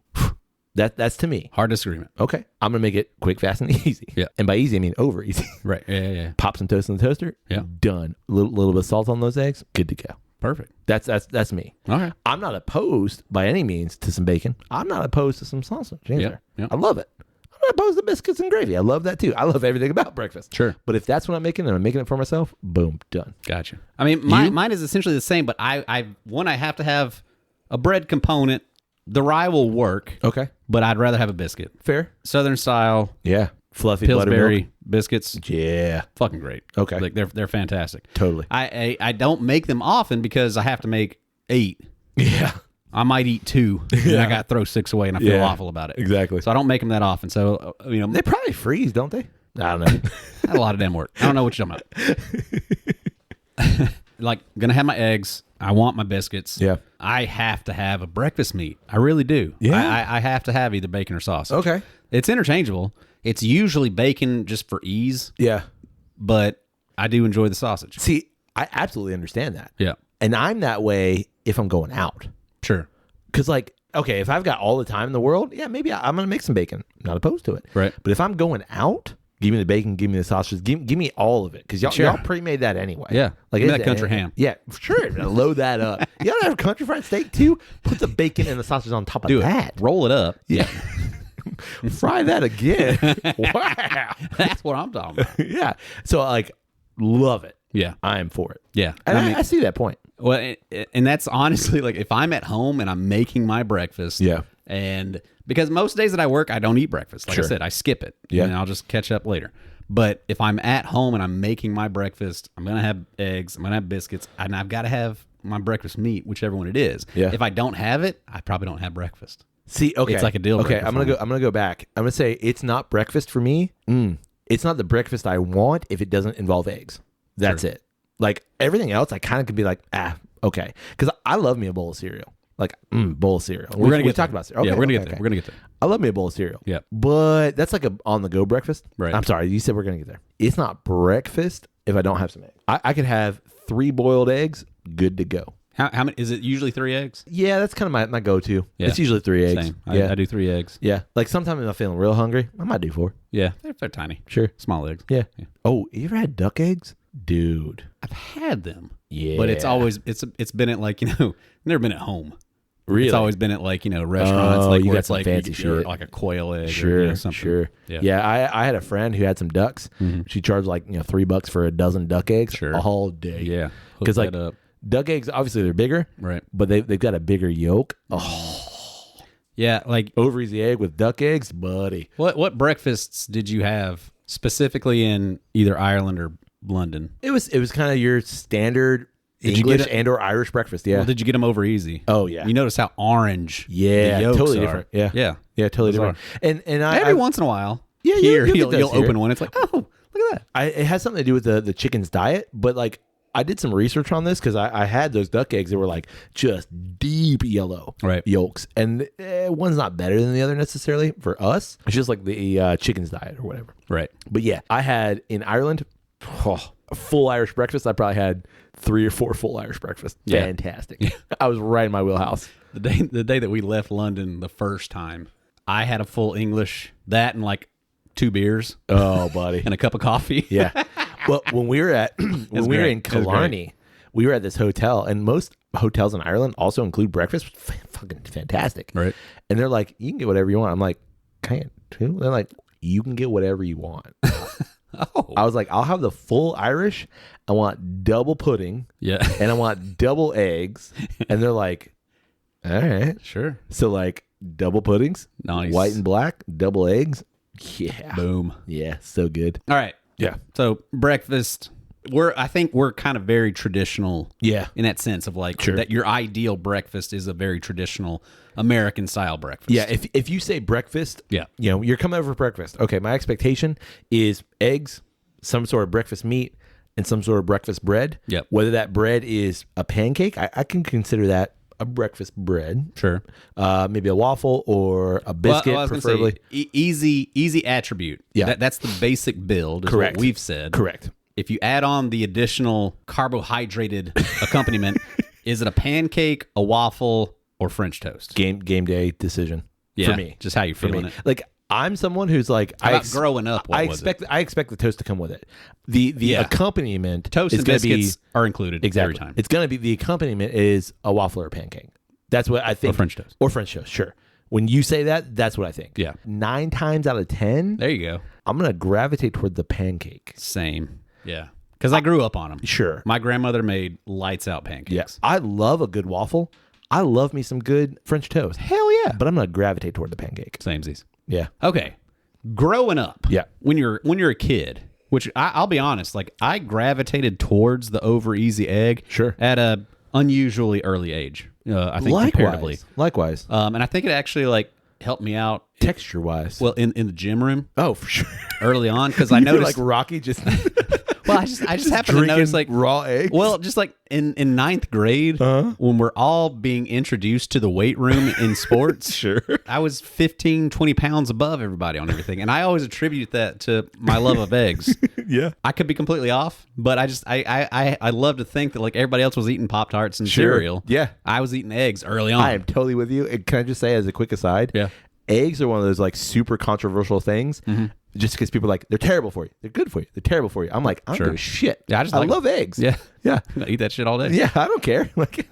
That's to me. Hard disagreement. Okay. I'm going to make it quick, fast, and easy. Yeah. And by easy, I mean over easy. Right. Yeah. Pop some toast in the toaster. Yeah. Done. Little bit of salt on those eggs. Good to go. Perfect. That's me. Okay. I'm not opposed by any means to some bacon. I'm not opposed to some sausage either. Yeah. I love it. I'm not opposed to biscuits and gravy. I love that too. I love everything about breakfast. Sure. But if that's what I'm making and I'm making it for myself, boom, done. Gotcha. I mean, mine is essentially the same, but I have to have a bread component. The rye will work. Okay. But I'd rather have a biscuit. Fair. Southern style. Yeah. Fluffy Pillsbury buttermilk biscuits. Yeah. Fucking great. Okay. Like they're fantastic. Totally. I don't make them often because I have to make 8. Yeah. I might eat 2 and I got to throw 6 away and I feel awful about it. Exactly. So I don't make them that often. So, they probably freeze, don't they? I don't know. That's a lot of damn work. I don't know what you're talking about. Like, gonna have my eggs. I want my biscuits. Yeah. I have to have a breakfast meat. I really do. Yeah. I have to have either bacon or sausage. Okay. It's interchangeable. It's usually bacon just for ease. Yeah. But I do enjoy the sausage. See, I absolutely understand that. Yeah. And I'm that way if I'm going out. Sure. Because, like, okay, if I've got all the time in the world, yeah, maybe I'm going to make some bacon. I'm not opposed to it. Right. But if I'm going out, give me the bacon, give me the sausages, give me all of it. Because y'all pre-made that anyway. Yeah. Like give me that country ham. Yeah, sure. Load that up. You gotta have country fried steak too? Put the bacon and the sausage on top of that. Roll it up. Yeah. Fry that again. Wow. That's what I'm talking about. Yeah. So like, love it. Yeah. I am for it. Yeah. And I see that point. Well, and that's honestly like if I'm at home and I'm making my breakfast. Yeah. And because most days that I work, I don't eat breakfast. Like I said, I skip it. Yeah. And I'll just catch up later. But if I'm at home and I'm making my breakfast, I'm going to have eggs, I'm going to have biscuits, and I've got to have my breakfast meat, whichever one it is. Yeah. If I don't have it, I probably don't have breakfast. See, okay. It's like a deal breaker. Okay, I'm gonna go back. I'm gonna say it's not breakfast for me. It's not the breakfast I want if it doesn't involve eggs. That's it. Like everything else, I kind of could be like, okay. Because I love me a bowl of cereal. Like, bowl of cereal. We're gonna get talked about cereal. Okay, yeah, we're gonna get there. We're gonna get there. I love me a bowl of cereal. Yeah. But that's like a on the go breakfast. Right. I'm sorry, you said we're gonna get there. It's not breakfast if I don't have some eggs. I could have 3 boiled eggs, good to go. How many? Is it usually 3 eggs? Yeah, that's kind of my go-to. Yeah. It's usually 3 eggs. Same. Yeah. I do 3 eggs. Yeah. Like sometimes if I'm feeling real hungry, I might do 4. Yeah. They're tiny. Sure. Small eggs. Yeah. Oh, you ever had duck eggs? Dude. I've had them. Yeah. But it's always it's been at like, never been at home. Really? It's always been at like, restaurants Oh, like you where got it's some like fancy or shit. like a quail egg Sure, or something. sure. Yeah, I had a friend who had some ducks. Mm-hmm. She charged like, $3 for a dozen duck eggs all day. Yeah. Because like duck eggs, obviously they're bigger. Right. But they've got a bigger yolk. Oh. Yeah, like over easy egg with duck eggs, buddy. What breakfasts did you have specifically in either Ireland or London? It was kind of your standard English and or Irish breakfast. Yeah. Well, did you get them over easy? Oh yeah. You notice how orange? Yeah, the yolks totally are. different. Yeah, yeah, totally different. And every once in a while, you'll open one. It's like, oh, look at that. It has something to do with the chicken's diet, but like I did some research on this because I had those duck eggs that were like just deep yellow yolks, and one's not better than the other necessarily for us. It's just like the chicken's diet or whatever. Right. But yeah, I had in Ireland a full Irish breakfast. I probably had 3 or 4 full Irish breakfasts. Fantastic. Yeah. I was right in my wheelhouse. The day that we left London the first time, I had a full English, that and like 2 beers. Oh, buddy. And a cup of coffee. Yeah. Well, when we were in Killarney, we were at this hotel, and most hotels in Ireland also include breakfast. Fucking fantastic. Right. And they're like, you can get whatever you want. I'm like, can't too? They're like, you can get whatever you want. Oh. I was like, I'll have the full Irish. I want double pudding. Yeah. And I want double eggs. And they're like, all right. Sure. So like double puddings, nice. White and black, double eggs. Yeah. Boom. Yeah. So good. All right. Yeah. So breakfast, I think we're kind of very traditional. Yeah. In that sense of like that your ideal breakfast is a very traditional American style breakfast. Yeah. If you say breakfast, you're coming over for breakfast. Okay. My expectation is eggs, some sort of breakfast meat, and some sort of breakfast bread. Yep. Whether that bread is a pancake, I can consider that a breakfast bread. Sure. Maybe a waffle or a biscuit, I was preferably. Say, easy attribute. Yeah. That's the basic build. Is Correct. What we've said. Correct. If you add on the additional carbohydrated accompaniment, is it a pancake, a waffle, or French toast? Game day decision for me. Just how you're feeling it. Like I'm someone who's like, growing up, I expect the toast to come with it. The accompaniment toast is and going to be biscuits are included every time. It's going to be the accompaniment is a waffle or a pancake. That's what I think. Or French toast. Sure. When you say that, that's what I think. Yeah. 9 times out of 10. There you go. I'm going to gravitate toward the pancake. Same. Yeah. Because I grew up on them. Sure. My grandmother made lights out pancakes. Yes. I love a good waffle. I love me some good French toast. Hell yeah. But I'm going to gravitate toward the pancake. Samesies. Yeah. Okay. Growing up. Yeah. When you're a kid, which I'll be honest, like I gravitated towards the over easy egg. Sure. At a unusually early age. I think comparatively. Likewise. And I think it actually like helped me out texture wise. Well, in the gym room. Oh, for sure. Early on, because I noticed like Rocky just. Well, I just happened to notice like raw eggs. Well, just like in 9th grade, when we're all being introduced to the weight room in sports, sure, I was 15, 20 pounds above everybody on everything, and I always attribute that to my love of eggs. Yeah, I could be completely off, but I love to think that like everybody else was eating Pop-Tarts and cereal. Yeah, I was eating eggs early on. I am totally with you. And can I just say as a quick aside? Yeah. Eggs are one of those like super controversial things. Mm-hmm. Just because people are like, they're terrible for you. They're good for you. They're terrible for you. I'm like, I don't give a shit. Yeah, I love eggs. Yeah. Yeah. I eat that shit all day. Yeah, I don't care. Like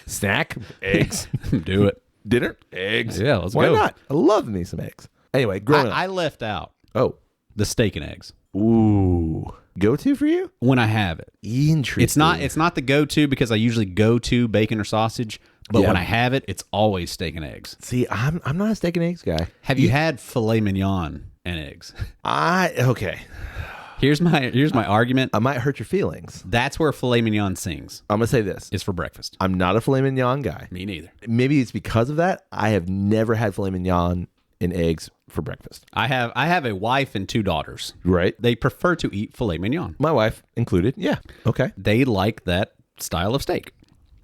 snack, eggs. Do it. Dinner, eggs. Yeah, let's Why go. not? I love me some eggs. Anyway, growing up. I left out the steak and eggs. Ooh. Go-to for you? When I have it. Interesting. It's not the go-to because I usually go to bacon or sausage, but when I have it, it's always steak and eggs. See, I'm not a steak and eggs guy. Have you had filet mignon and eggs? Okay. Here's my argument. I might hurt your feelings. That's where filet mignon sings. I'm gonna say this. It's for breakfast. I'm not a filet mignon guy. Me neither. Maybe it's because of that. I have never had filet mignon and eggs for breakfast. I have a wife and 2 daughters. Right. They prefer to eat filet mignon. My wife included. Yeah. Okay. They like that style of steak.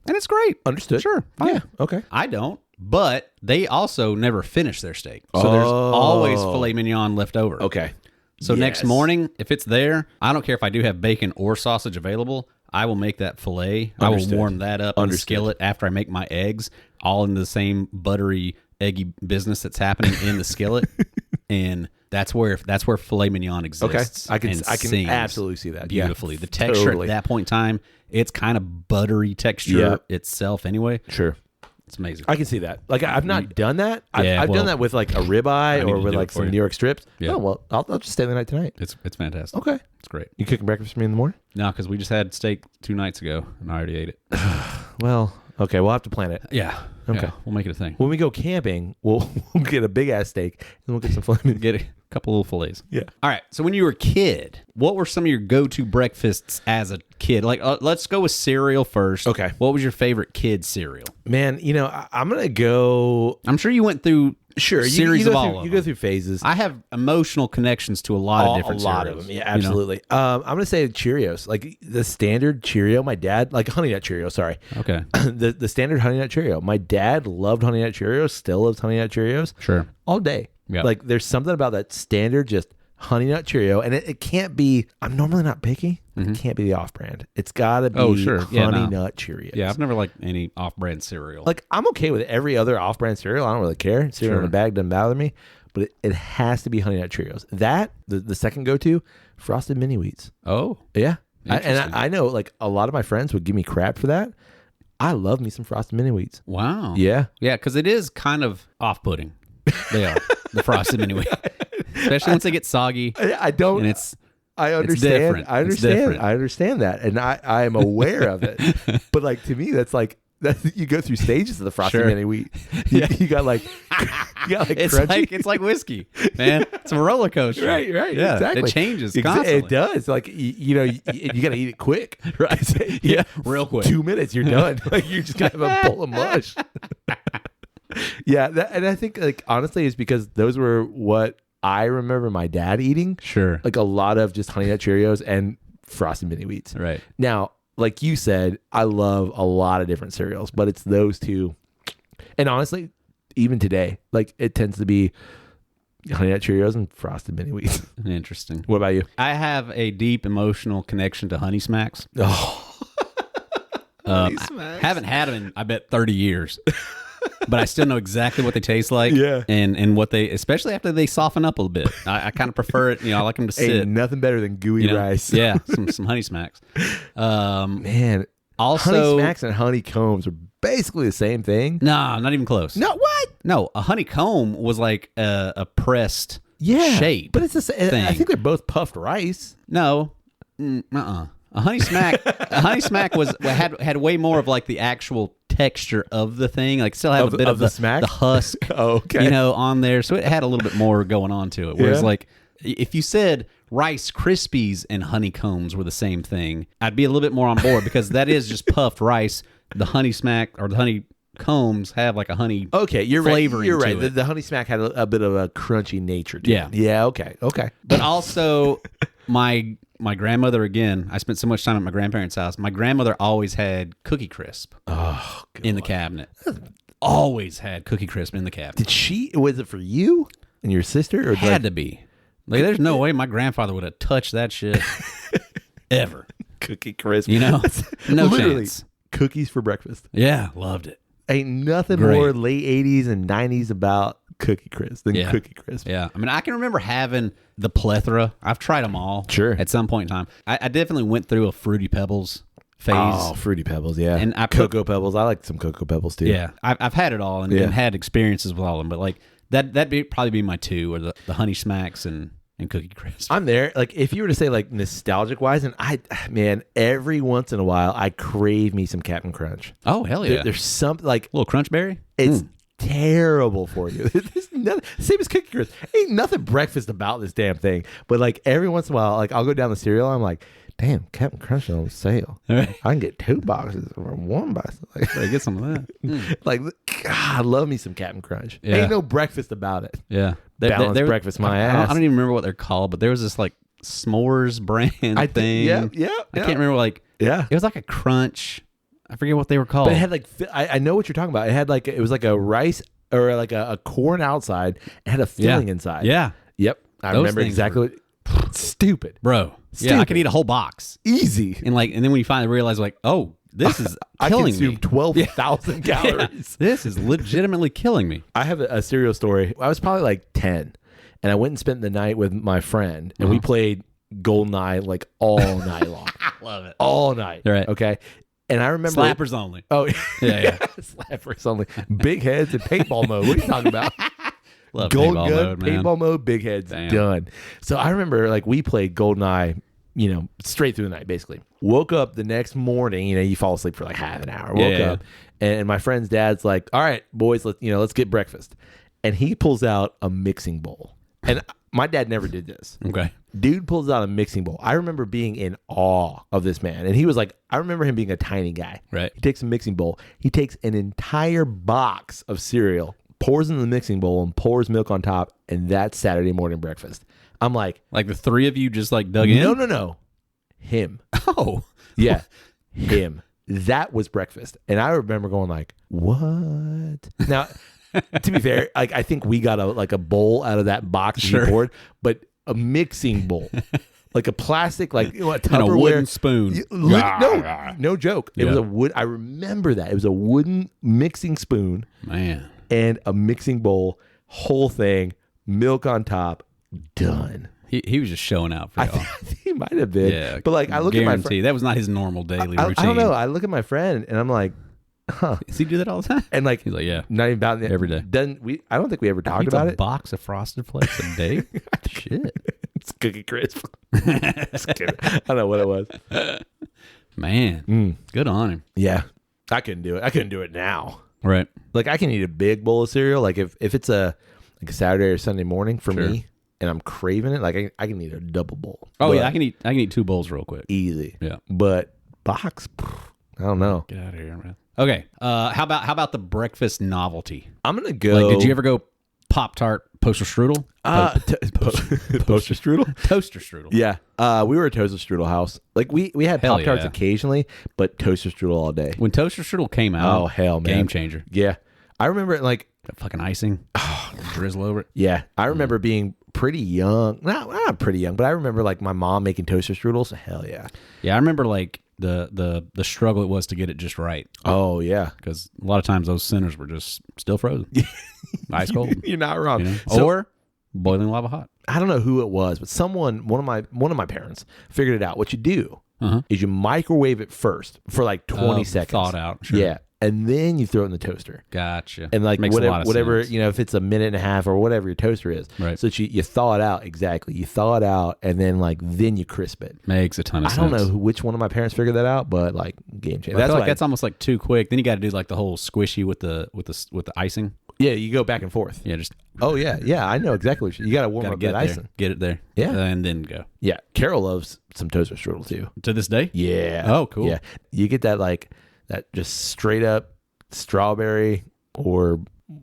And it's great. Understood. Sure. Fine. Yeah. Okay. I don't. But they also never finish their steak. So there's always filet mignon left over. Okay. So next morning, if it's there, I don't care if I do have bacon or sausage available, I will make that filet. Understood. I will warm that up in the skillet after I make my eggs, all in the same buttery, eggy business that's happening in the skillet. And that's where filet mignon exists. Okay. I can absolutely see that. Beautifully. Yeah, The texture totally. at that point in time, it's kind of buttery texture itself anyway. Sure. It's amazing. I can see that. Like, I've not done that. Yeah, I've done that with like a ribeye or with like some New York strips. Yeah. Oh, well, I'll just stay the night tonight. It's fantastic. Okay. It's great. You cooking breakfast for me in the morning? No, because we just had steak 2 nights ago, and I already ate it. Well, okay. We'll have to plan it. Yeah. Okay. Yeah, we'll make it a thing. When we go camping, we'll get a big ass steak and we'll get some filet. Get a couple little fillets. Yeah. All right. So when you were a kid, what were some of your go-to breakfasts as a kid? Like, let's go with cereal first. Okay. What was your favorite kid cereal? Man, I'm gonna go. I'm sure you went through series of all of them. You go through phases. I have emotional connections to a lot of different cereals. A lot of them. Yeah, absolutely. I'm gonna say Cheerios, like the standard Cheerio. My dad, like Honey Nut Cheerio. Sorry. Okay. the standard Honey Nut Cheerio. My dad loved Honey Nut Cheerios. Still loves Honey Nut Cheerios. Sure. All day. Yeah. Like there's something about that standard just Honey Nut Cheerio, and it can't be. I'm normally not picky. It can't be the off-brand. It's got to be Honey Nut Cheerios. Yeah, I've never liked any off-brand cereal. Like, I'm okay with every other off-brand cereal. I don't really care. Cereal in a bag doesn't bother me. But it has to be Honey Nut Cheerios. That, the second go-to, Frosted Mini Wheats. Oh. Yeah. I know, like, a lot of my friends would give me crap for that. I love me some Frosted Mini Wheats. Wow. Yeah. Yeah, because it is kind of off-putting. They are. The Frosted Mini Wheats. Especially once they get soggy. I don't... And it's... I understand. It's I understand. different. I understand that, and I am aware of it. But like to me, that's like you go through stages of the Frosted Mini Wheat. You got like it's crunchy. it's like whiskey, man. It's a roller coaster. Right. Yeah, exactly. It changes constantly. It does. Like you got to eat it quick. Right. Yeah, real quick. 2 minutes, you're done. Like you're just gonna have a bowl of mush. Yeah, and I think like honestly, it's because those were what I remember my dad eating. Sure. Like a lot of just Honey Nut Cheerios and Frosted Mini Wheats. Right. Now, like you said, I love a lot of different cereals, but it's those two. And honestly, even today, like it tends to be Honey Nut Cheerios and Frosted Mini Wheats. Interesting. What about you? I have a deep emotional connection to Honey Smacks. Oh. Honey Smacks. I haven't had them in, I bet, 30 years. But I still know exactly what they taste like. Yeah. And what they, especially after they soften up a little bit. I kind of prefer it. I like them to sit. Ain't nothing better than gooey rice. Yeah. Some Honey Smacks. Man. Also, Honey Smacks and honeycombs are basically the same thing. Nah, not even close. No, what? No, a honeycomb was like a pressed shape. But it's the same. I think they're both puffed rice. No. A Honey Smack had way more of like the actual texture of the thing. Like still have a bit of the smack? The husk. Oh, okay. On there. So it had a little bit more going on to it. Whereas like if you said Rice Krispies and honeycombs were the same thing, I'd be a little bit more on board because that is just puffed rice. The Honey Smack or the honeycombs have like a honey flavoring You're right. to it. The Honey Smack had a bit of a crunchy nature to Yeah. it. Yeah, okay. But also my grandmother, again, I spent so much time at my grandparents' house. My grandmother always had Cookie Crisp in the cabinet. Always had Cookie Crisp in the cabinet. Was it for you and your sister? Or Had to be. Like, there's no way my grandfather would have touched that shit ever. Cookie Crisp. No Literally, chance. Cookies for breakfast. Yeah, loved it. Ain't nothing more late 80s and 90s about Cookie Crisp than Cookie Crisp. Yeah. I mean, I can remember having the plethora. I've tried them all. Sure. At some point in time. I definitely went through a Fruity Pebbles phase. Oh, Fruity Pebbles, yeah. And Cocoa Pebbles. I like some Cocoa Pebbles, too. Yeah. I've had it all and had experiences with all of them. But like that'd probably be my two, or the Honey Smacks and Cookie Crisp. I'm there. Like, if you were to say, like, nostalgic wise, and man, every once in a while, I crave me some Captain Crunch. Oh, hell yeah. There's something, like, a little Crunch Berry? It's terrible for you. There's nothing, same as Cookie Crisp. Ain't nothing breakfast about this damn thing. But, like, every once in a while, like, I'll go down the cereal, I'm like, damn, Captain Crunch is on sale. I can get 2 boxes or 1 box. Like, get some of that. Like, God, I love me some Captain Crunch. Yeah. Ain't no breakfast about it. Yeah. Balanced breakfast, my ass. I don't even remember what they're called, but there was this like s'mores brand thing. Yeah. I can't remember. It was like a crunch. I forget what they were called. But it had like, I know what you're talking about. It had like, it was like a rice or like a corn outside. It had a filling inside. Yeah. Yep. I remember exactly what. Stupid. Bro. Stupid. Yeah, I could eat a whole box. Easy. And then when you finally realize, like, oh, this is killing me. I consumed 12,000 calories. Yeah. This is legitimately killing me. I have a cereal story. I was probably like 10, and I went and spent the night with my friend, and we played GoldenEye like all night long. I love it. All night. Right. Okay. And I remember slappers only. Oh yeah. Slappers only. Big heads and paintball mode. What are you talking about? Love Gold paintball gun, mode, man. paintball mode, big heads, done. So I remember like we played GoldenEye, straight through the night, basically. Woke up the next morning, you fall asleep for like half an hour. Woke up, and my friend's dad's like, "All right, boys, let's get breakfast." And he pulls out a mixing bowl. And my dad never did this. Okay. Dude pulls out a mixing bowl. I remember being in awe of this man. And he was like, I remember him being a tiny guy. Right. He takes a mixing bowl. He takes an entire box of cereal, pours in the mixing bowl, and pours milk on top. And that's Saturday morning breakfast. I'm like the three of you just like dug in? No. Him. Oh. Yeah. Him. That was breakfast. And I remember going like, what? Now, to be fair, like I think we got a bowl out of that box he poured, but a mixing bowl. Like a plastic, like Tupperware. And a wooden spoon. No joke. It was a wood. I remember that. It was a wooden mixing spoon. Man. And a mixing bowl, whole thing, milk on top, done. He was just showing out for y'all. I think he might have been. Yeah, but like I look at my friend. That was not his normal daily routine. I don't know. I look at my friend and I'm like, huh. Does he do that all the time? And like he's like, yeah. Not even about every day. I don't think we ever talked about it. A box of Frosted Flakes a day? Shit. It's Cookie Crisp. I don't know what it was. Man. Good on him. Yeah. I couldn't do it. I couldn't do it now. Right. Like I can eat a big bowl of cereal. Like if it's a Saturday or Sunday morning for me and I'm craving it, like I can eat a double bowl. Oh yeah, I can eat 2 bowls real quick. Easy. Yeah. But box, I don't know. Get out of here, man. Okay. How about the breakfast novelty? I'm gonna go. Like, did you ever go Pop-Tart Poster Strudel? Toaster strudel? Toaster strudel. Yeah. We were a toaster strudel house. Like we had Pop-Tarts occasionally, but toaster strudel all day. When toaster strudel came out, oh hell, man, game changer. Yeah. I remember like that fucking icing, drizzle over it. Yeah. I remember being pretty young. Not pretty young, but I remember like my mom making toaster strudels. Hell yeah. Yeah, I remember like the struggle it was to get it just right. Oh yeah, because a lot of times those centers were just still frozen, ice cold. You're not wrong. Or boiling lava hot. I don't know who it was, but one of my parents figured it out. What you do is you microwave it first for like 20 seconds. Thawed out. Sure. Yeah. And then you throw it in the toaster. Gotcha. And like makes whatever sense. if it's a minute and a half or whatever your toaster is. Right. So you thaw it out. Exactly. You thaw it out and then then you crisp it. Makes a ton of sense. I don't know which one of my parents figured that out, but like game changer. That's almost like too quick. Then you got to do like the whole squishy with the icing. Yeah, you go back and forth. Yeah, just yeah. I know exactly what you got to warm up that icing. Get it there. Yeah, and then go. Yeah, Carol loves some toaster strudel too. To this day. Yeah. Oh, cool. Yeah, you get that just straight up strawberry or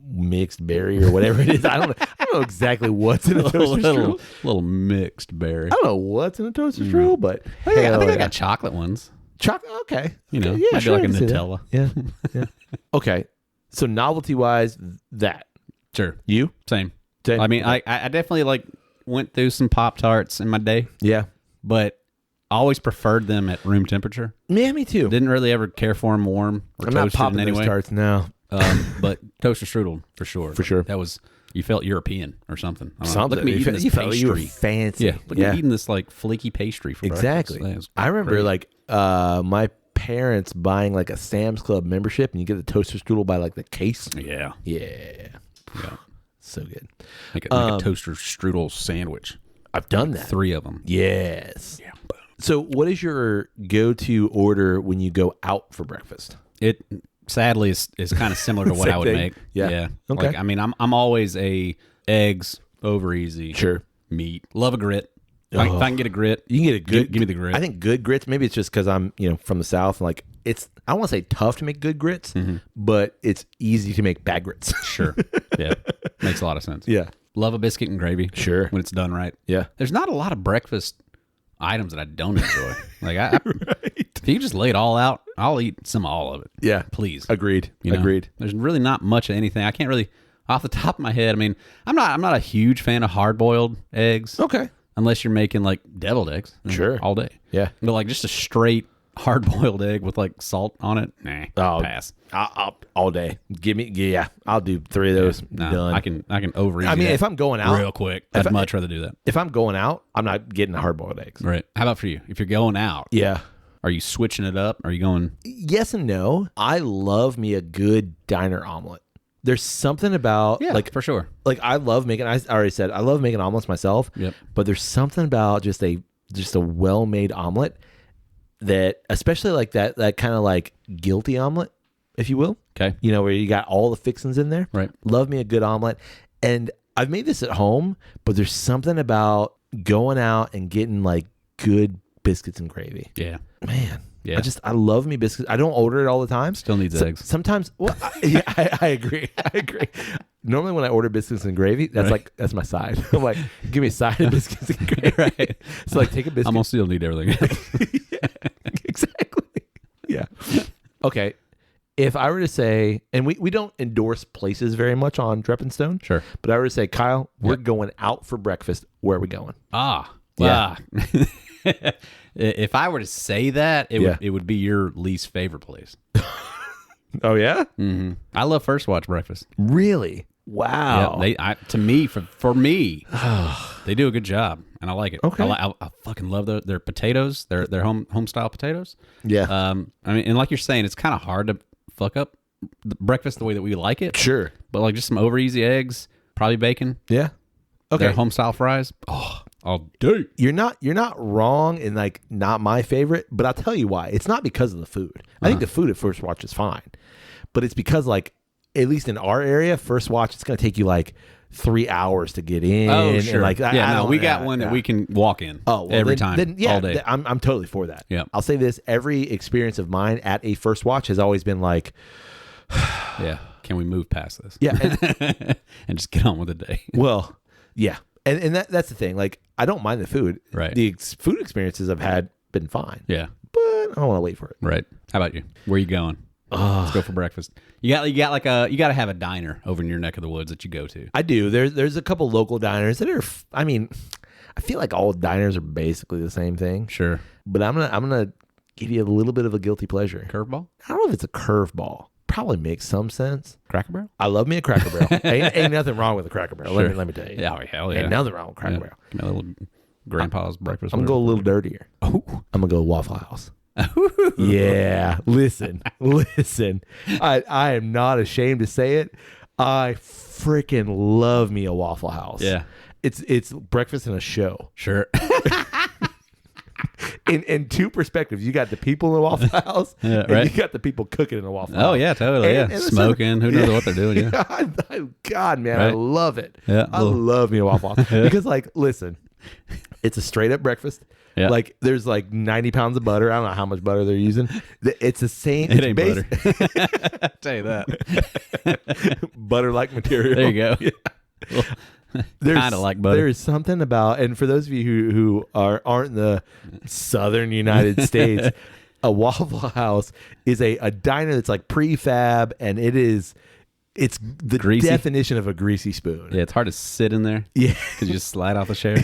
mixed berry or whatever it is. I don't know exactly what's in a toaster strudel. Little mixed berry. I don't know what's in a toaster strudel, but I think I got chocolate ones. Chocolate, okay. Might be like a Nutella. Yeah. Okay. So novelty wise, that. Sure. You? Same. I mean, I definitely went through some Pop-Tarts in my day. Yeah. But I always preferred them at room temperature. Yeah, me too. Didn't really ever care for them warm or I'm toasted not popping in any those way. tarts now. But toaster strudel for sure. For sure. That was, you felt European or something. Something. Look at me eating this pastry. You were fancy. Yeah. Look at me eating this flaky pastry for exactly. breakfast. I remember my parents buying a Sam's Club membership and you get the toaster strudel by the case. Yeah. Yeah. So good. Make a toaster strudel sandwich. I've done that. 3 of them. Yes. Yeah. So what is your go-to order when you go out for breakfast? It sadly is kind of similar to what I would thing. make. Yeah. Okay. Like, I mean, I'm always a eggs over easy. Sure. Meat. Love a grit. If I can get a grit, You can get a good. give me the grit. I think good grits. Maybe it's just because I'm from the South. And like it's. I don't want to say tough to make good grits, but it's easy to make bad grits. Sure. Yeah. Makes a lot of sense. Yeah. Love a biscuit and gravy. Sure. When it's done right. Yeah. There's not a lot of breakfast items that I don't enjoy. Like Right. if you just lay it all out, I'll eat some of all of it. Yeah. Please. Agreed. You know? Agreed. There's really not much of anything. I can't really, off the top of my head. I mean, I'm not a huge fan of hard boiled eggs. Okay. Unless you're making like deviled eggs. Sure. All day. Yeah. But like just a straight hard boiled egg with like salt on it. Nah. Oh, pass. I'll all day. Give me. Yeah. I'll do 3 of those. No, Done. I can over easy. I mean, that if I'm going out real quick, I'd much rather do that. If I'm going out, I'm not getting hard boiled eggs. Right. How about for you? If you're going out, Yeah. are you switching it up? Are you going? Yes and no. I love me a good diner omelet. There's something about like for sure. Like I love making. I already said I love making omelets myself. Yep. But there's something about just a well-made omelet that, especially like that kind of like guilty omelet, if you will. Okay. Where you got all the fixings in there. Right. Love me a good omelet. And I've made this at home, but there's something about going out and getting like good biscuits and gravy. Yeah. Man. Yeah. I love me biscuits. I don't order it all the time. Still needs eggs. Sometimes, well, I agree. I agree. Normally when I order biscuits and gravy, that's my side. I'm like, give me a side of biscuits and gravy. Right. So like take a biscuit. I'm gonna still need everything. Yeah, exactly. Yeah. Okay. If I were to say, and we don't endorse places very much on Drep and Stone. Sure. But I were to say, Kyle, we're going out for breakfast. Where are we going? Yeah. If I were to say that, it would be your least favorite place. Oh yeah? Mm-hmm. I love First Watch breakfast. Really? Wow. Yeah, for me, they do a good job, and I like it. Okay. I fucking love their potatoes, their home style potatoes. Yeah. I mean, and like you're saying, it's kind of hard to fuck up the breakfast the way that we like it. Sure. But like just some over easy eggs, probably bacon. Yeah. Okay. Their home style fries. Oh, all day. You're not wrong and like not my favorite, but I'll tell you why. It's not because of the food. I think the food at First Watch is fine, but it's because like at least in our area, First Watch, it's going to take you like 3 hours to get in. Oh, sure. And like, we got one that we can walk in. Oh, well, every time, all day. I'm totally for that. Yeah. I'll say this: every experience of mine at a First Watch has always been like, yeah, can we move past this? Yeah, and just get on with the day. Well, yeah, and that's the thing. Like, I don't mind the food. Right. The food experiences I've had been fine. Yeah, but I don't want to wait for it. Right. How about you? Where are you going? Let's go for breakfast. You got to have a diner over in your neck of the woods that you go to. I do. There's a couple local diners that are. I mean, I feel like all diners are basically the same thing. Sure. But I'm gonna give you a little bit of a guilty pleasure. Curveball? I don't know if it's a curveball. Probably makes some sense. Cracker Barrel? I love me a Cracker Barrel. ain't nothing wrong with a Cracker Barrel. Sure. Let me tell you. Yeah, hell yeah. Ain't nothing wrong with Cracker Barrel. Give me a little grandpa's breakfast. I'm gonna go a little dirtier. I'm gonna go Waffle House. Yeah, listen. I am not ashamed to say it. I freaking love me a Waffle House. Yeah, it's breakfast and a show. Sure. In two perspectives, you got the people in the Waffle House, right. and you got the people cooking in the Waffle House. Oh yeah, totally. And smoking. Who knows what they're doing? Yeah. God, man, right? I love it. Yeah, I love me a Waffle House because, like, listen, it's a straight up breakfast. Yeah. Like there's like 90 pounds of butter. I don't know how much butter they're using. It's the same. It ain't butter. I'll tell you that. Butter-like material. There you go. Yeah. Kind of like butter. There's something about, and for those of you who aren't in the southern United States, a Waffle House is a diner that's like prefab, and it's the greasy definition of a greasy spoon. Yeah, it's hard to sit in there. Yeah, because you just slide off the chair.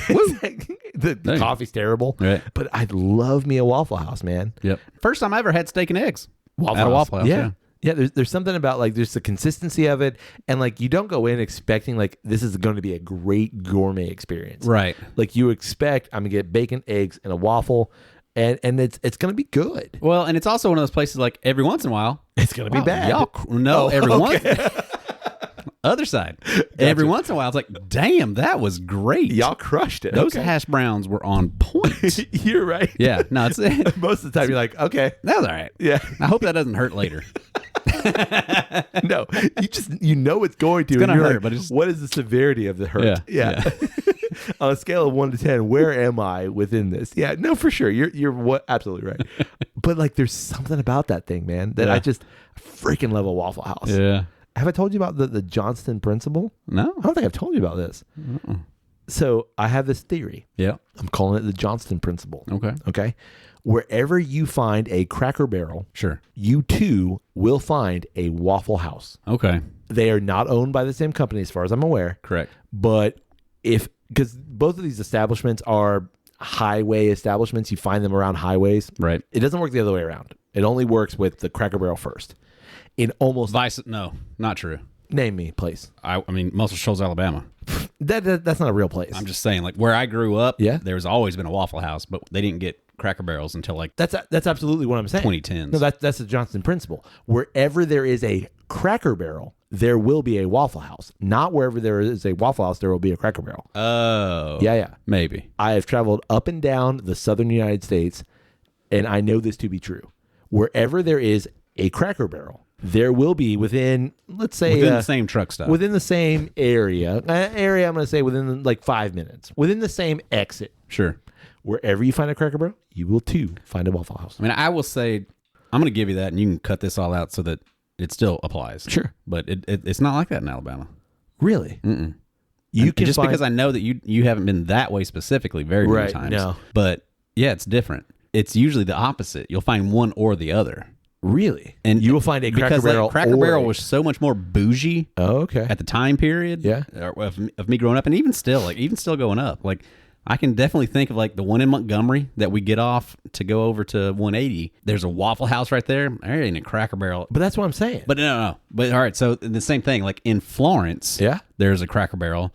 The coffee's terrible, right? But I love me a Waffle House, man. Yep. First time I ever had steak and eggs at a Waffle House. Yeah. Yeah, there's something about like there's the consistency of it, and like you don't go in expecting like this is going to be a great gourmet experience, right? Like you expect I'm gonna get bacon, eggs, and a waffle, and it's gonna be good. Well, and it's also one of those places like every once in a while it's gonna be bad. Every once. Other side. Every once in a while, I was like, damn, that was great. Y'all crushed it. Those hash browns were on point. You're right. Yeah. No, it's most of the time you're like, okay. That was all right. Yeah. I hope that doesn't hurt later. No, you know it's going to. It's gonna hurt, like, but it's, what is the severity of the hurt? Yeah. On a scale of 1 to 10, where am I within this? Yeah, no, for sure. You're absolutely right. But like, there's something about that thing, man, that I just freaking love a Waffle House. Yeah. Have I told you about the Johnston principle? No, I don't think I've told you about this. Mm-mm. So I have this theory. Yeah. I'm calling it the Johnston principle. Okay. Okay. Wherever you find a Cracker Barrel, sure, you too will find a Waffle House. Okay. They are not owned by the same company as far as I'm aware. Correct. But because both of these establishments are highway establishments, you find them around highways. Right. It doesn't work the other way around. It only works with the Cracker Barrel first. In almost... No, not true. Name me, place. I mean, Muscle Shoals, Alabama. That's not a real place. I'm just saying, like, where I grew up, yeah, there's always been a Waffle House, but they didn't get Cracker Barrels until like... That's absolutely what I'm saying. 2010s. No, that's the Johnston principle. Wherever there is a Cracker Barrel, there will be a Waffle House. Not wherever there is a Waffle House, there will be a Cracker Barrel. Oh. Yeah. Maybe. I have traveled up and down the southern United States, and I know this to be true. Wherever there is a Cracker Barrel, there will be within, let's say... Within the same truck stop. Within the same area. I'm going to say within like 5 minutes. Within the same exit. Sure. Wherever you find a Cracker Barrel, you will too find a Waffle House. I mean, I will say, I'm going to give you that, and you can cut this all out so that it still applies. Sure. But it's not like that in Alabama. Really? Mm-mm. You can just because I know that you haven't been that way specifically very many times. No. But yeah, it's different. It's usually the opposite. You'll find one or the other. Really? And you will find a Cracker Barrel. Cracker Barrel was so much more bougie. Oh, okay. At the time period. Yeah. Of me growing up, and even still going up. Like, I can definitely think of like the one in Montgomery that we get off to go over to 180. There's a Waffle House right there. There ain't a Cracker Barrel. But that's what I'm saying. But no. But all right, so the same thing. Like in Florence, yeah, there's a Cracker Barrel.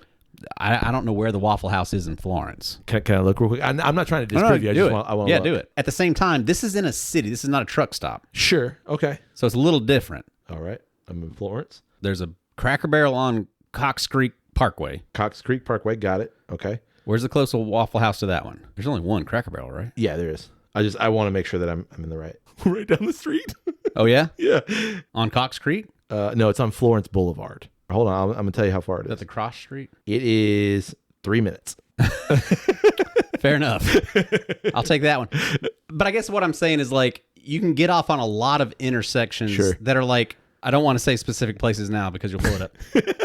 I don't know where the Waffle House is in Florence. Can I look real quick? I'm not trying to disprove you. I want to do it. At the same time, this is in a city. This is not a truck stop. Sure. Okay. So it's a little different. All right. I'm in Florence. There's a Cracker Barrel on Cox Creek Parkway. Cox Creek Parkway. Got it. Okay. Where's the closest Waffle House to that one? There's only one Cracker Barrel, right? Yeah, there is. I want to make sure that I'm in the right. Right down the street. Oh, yeah? Yeah. On Cox Creek? No, it's on Florence Boulevard. Hold on. I'm going to tell you how far it is. Is that the cross street? It is 3 minutes. Fair enough. I'll take that one. But I guess what I'm saying is, like, you can get off on a lot of intersections that are like, I don't want to say specific places now because you'll pull it up.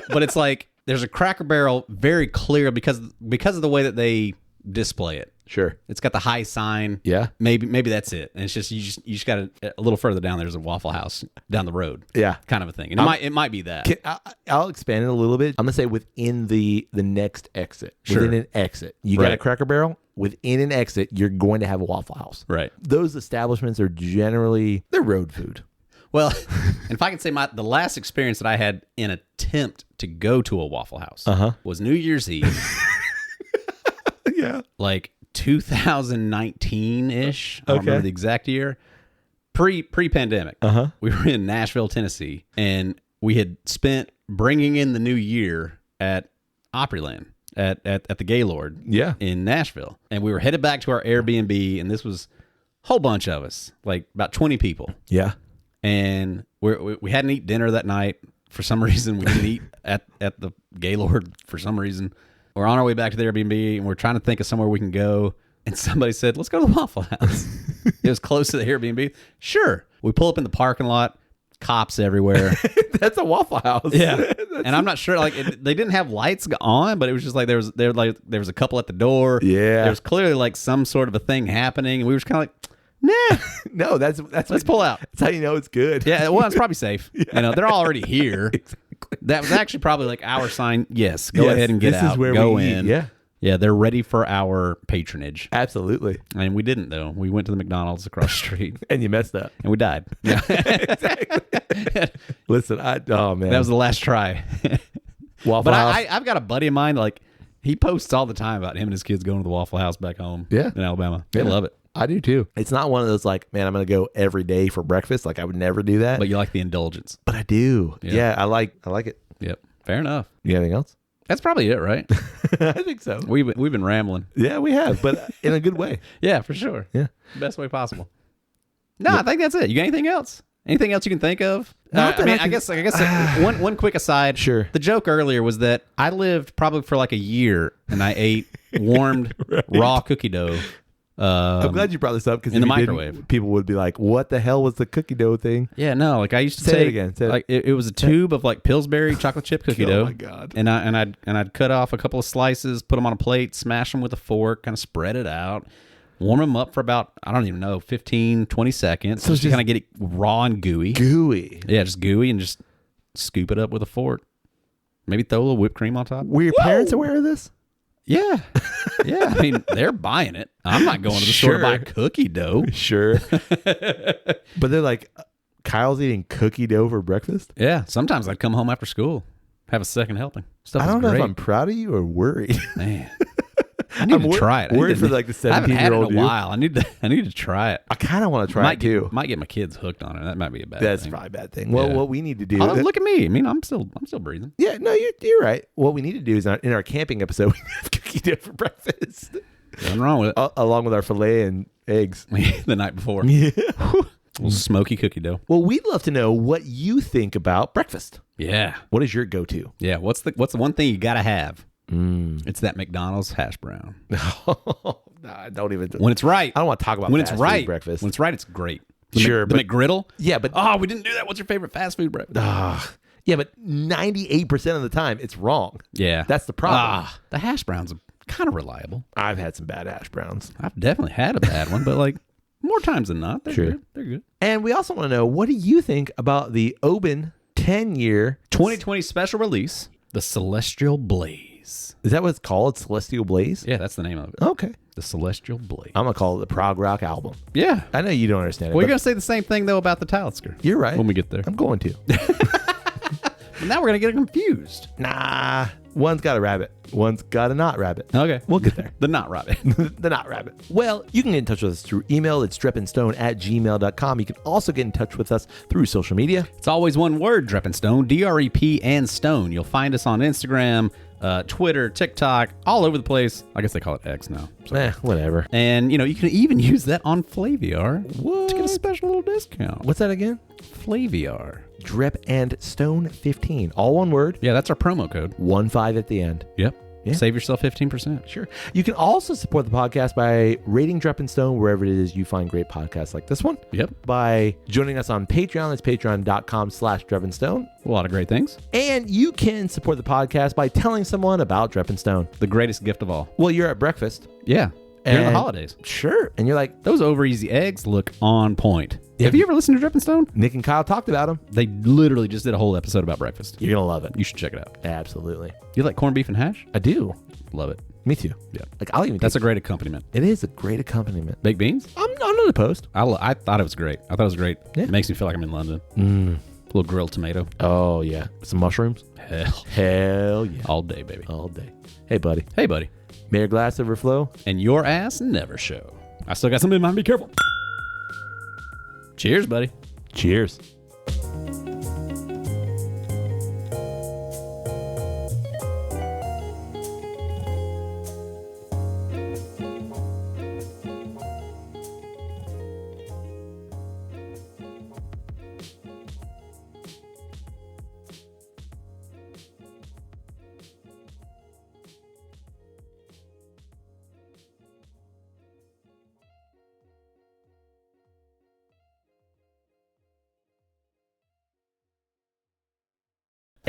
But it's like, there's a Cracker Barrel very clear because of the way that they display it. Sure. It's got the high sign. Yeah. Maybe that's it. And it's just you just got a little further down. There's a Waffle House down the road. Yeah. Kind of a thing. And it might be that. I'll expand it a little bit. I'm gonna say within the next exit. Sure. Within an exit, you got a Cracker Barrel. Within an exit, you're going to have a Waffle House. Right. Those establishments are generally they're road food. Well, and if I can say the last experience that I had in attempt to go to a Waffle House was New Year's Eve. Yeah. Like 2019-ish. I don't remember the exact year. Pre-pandemic. We were in Nashville, Tennessee, and we had spent bringing in the new year at Opryland at the Gaylord in Nashville. And we were headed back to our Airbnb, and this was a whole bunch of us, like about 20 people. Yeah. And we hadn't eaten dinner that night. For some reason, we didn't eat at the Gaylord for some reason. We're on our way back to the Airbnb, and we're trying to think of somewhere we can go. And somebody said, let's go to the Waffle House. It was close to the Airbnb. Sure. We pull up in the parking lot. Cops everywhere. That's a Waffle House. Yeah. And I'm not sure, like, they didn't have lights on, but it was just like there was a couple at the door. Yeah. There was clearly like some sort of a thing happening. And we were just kind of like, nah. No, let's pull out. That's how you know it's good. Yeah, well, it's probably safe. Yeah. You know, they're already here. Exactly. That was actually probably like our sign. Yes, go ahead and get out. This is where go we in. Eat. Yeah. Yeah, they're ready for our patronage. Absolutely. And we didn't, though. We went to the McDonald's across the street. And you messed up. And we died. Yeah. Exactly. Listen, oh, man. That was the last try. Waffle House. I've got a buddy of mine, like, he posts all the time about him and his kids going to the Waffle House back home in Alabama. They love it. I do too. It's not one of those like, man, I'm going to go every day for breakfast. Like I would never do that. But you like the indulgence. But I do. Yeah, I like it. Yep. Fair enough. You got anything else? That's probably it, right? I think so. We've been rambling. Yeah, we have, but in a good way. Yeah, for sure. Yeah. Best way possible. No, I think that's it. You got anything else? Anything else you can think of? I guess one quick aside. Sure. The joke earlier was that I lived probably for like a year and I ate warmed raw cookie dough. I'm glad you brought this up because in the microwave, people would be like, "What the hell was the cookie dough thing?" Yeah, no, like I used to say take it again. like it was a tube of like Pillsbury chocolate chip cookie dough. Oh my god! And I'd cut off a couple of slices, put them on a plate, smash them with a fork, kind of spread it out, warm them up for about, I don't even know, 15, 20 seconds. So just kind of get it raw and gooey. Gooey. Yeah, just gooey, and just scoop it up with a fork. Maybe throw a little whipped cream on top. Were your parents aware of this? Yeah. Yeah. I mean, they're buying it. I'm not going to the store to buy cookie dough. Sure. But they're like, Kyle's eating cookie dough for breakfast? Yeah. Sometimes I'd come home after school, have a second helping. I don't know if I'm proud of you or worried. Man. I need to try it. Worried for like the 17-year-old. I haven't had it in a while. I need to try it. I kind of want to try it too. Might get my kids hooked on it. That might be a bad thing. That's probably a bad thing. Well, what we need to do. Oh, look at me. I mean, I'm still breathing. Yeah, no, you're right. What we need to do is in our camping episode, we have cookie dough for breakfast. Nothing wrong with it. Along with our filet and eggs. The night before. Yeah. Little smoky cookie dough. Well, we'd love to know what you think about breakfast. Yeah. What is your go-to? Yeah. What's the one thing you got to have? It's that McDonald's hash brown. Nah, don't even. When it's right. I don't want to talk about when it's right. breakfast. When it's right, it's great. The McGriddle? Yeah, but. Oh, we didn't do that. What's your favorite fast food breakfast? Yeah, but 98% of the time, it's wrong. Yeah. That's the problem. The hash browns are kind of reliable. I've had some bad hash browns. I've definitely had a bad one, but like more times than not, they're good. They're good. And we also want to know, what do you think about the Oban 10-year 2020 special release, The Celestial Blaze? Is that what it's called? Celestial Blaze? Yeah, that's the name of it. Okay. The Celestial Blaze. I'm going to call it the prog rock album. Yeah. I know you don't understand it. Well, you're going to say the same thing, though, about the Talisker. You're right. When we get there. I'm going to. But now we're going to get confused. Nah. One's got a rabbit. One's got a not rabbit. Okay. We'll get there. The not rabbit. The not rabbit. Well, you can get in touch with us through email. It's drepandstone@gmail.com. You can also get in touch with us through social media. It's always one word, Drep and Stone. DREP and Stone. You'll find us on Instagram, Twitter, TikTok, all over the place. I guess they call it X now. So. Whatever. And, you can even use that on Flaviar to get a special little discount. What's that again? Flaviar. Drep and Stone 15. All one word. Yeah, that's our promo code. 15 at the end. Yep. Yeah. Save yourself 15%. Sure. You can also support the podcast by rating Drep and Stone wherever it is you find great podcasts like this one. Yep. By joining us on Patreon. That's patreon.com/Drep and Stone. A lot of great things. And you can support the podcast by telling someone about Drep and Stone. The greatest gift of all. Well, you're at breakfast. Yeah. During the holidays. Sure. And you're like, those over easy eggs look on point. Yeah. Have you ever listened to Drep and Stone? Nick and Kyle talked about them. They literally just did a whole episode about breakfast. You're going to love it. You should check it out. Absolutely. You like corned beef and hash? I do. Love it. Me too. Yeah. Like, I'll even. That's a great accompaniment. It is a great accompaniment. Baked beans? I'm not opposed. I thought it was great. I thought it was great. Yeah. It makes me feel like I'm in London. A little grilled tomato. Oh, yeah. Some mushrooms? Hell yeah. All day, baby. All day. Hey, buddy. Hey, buddy. May your glass overflow. And your ass never show. I still got something in mind. Be careful. Cheers, buddy. Cheers.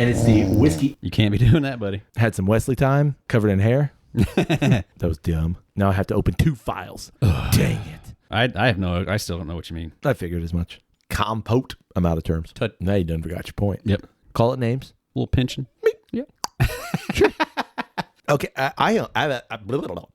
And it's the whiskey. You can't be doing that, buddy. Had some Wesley time, covered in hair. That was dumb. Now I have to open 2 files. Dang it. I still don't know what you mean. I figured as much. Compote. I'm out of terms. Now you done forgot your point. Yep. Call it names. A little pinching. Yep. Sure. Okay. I have a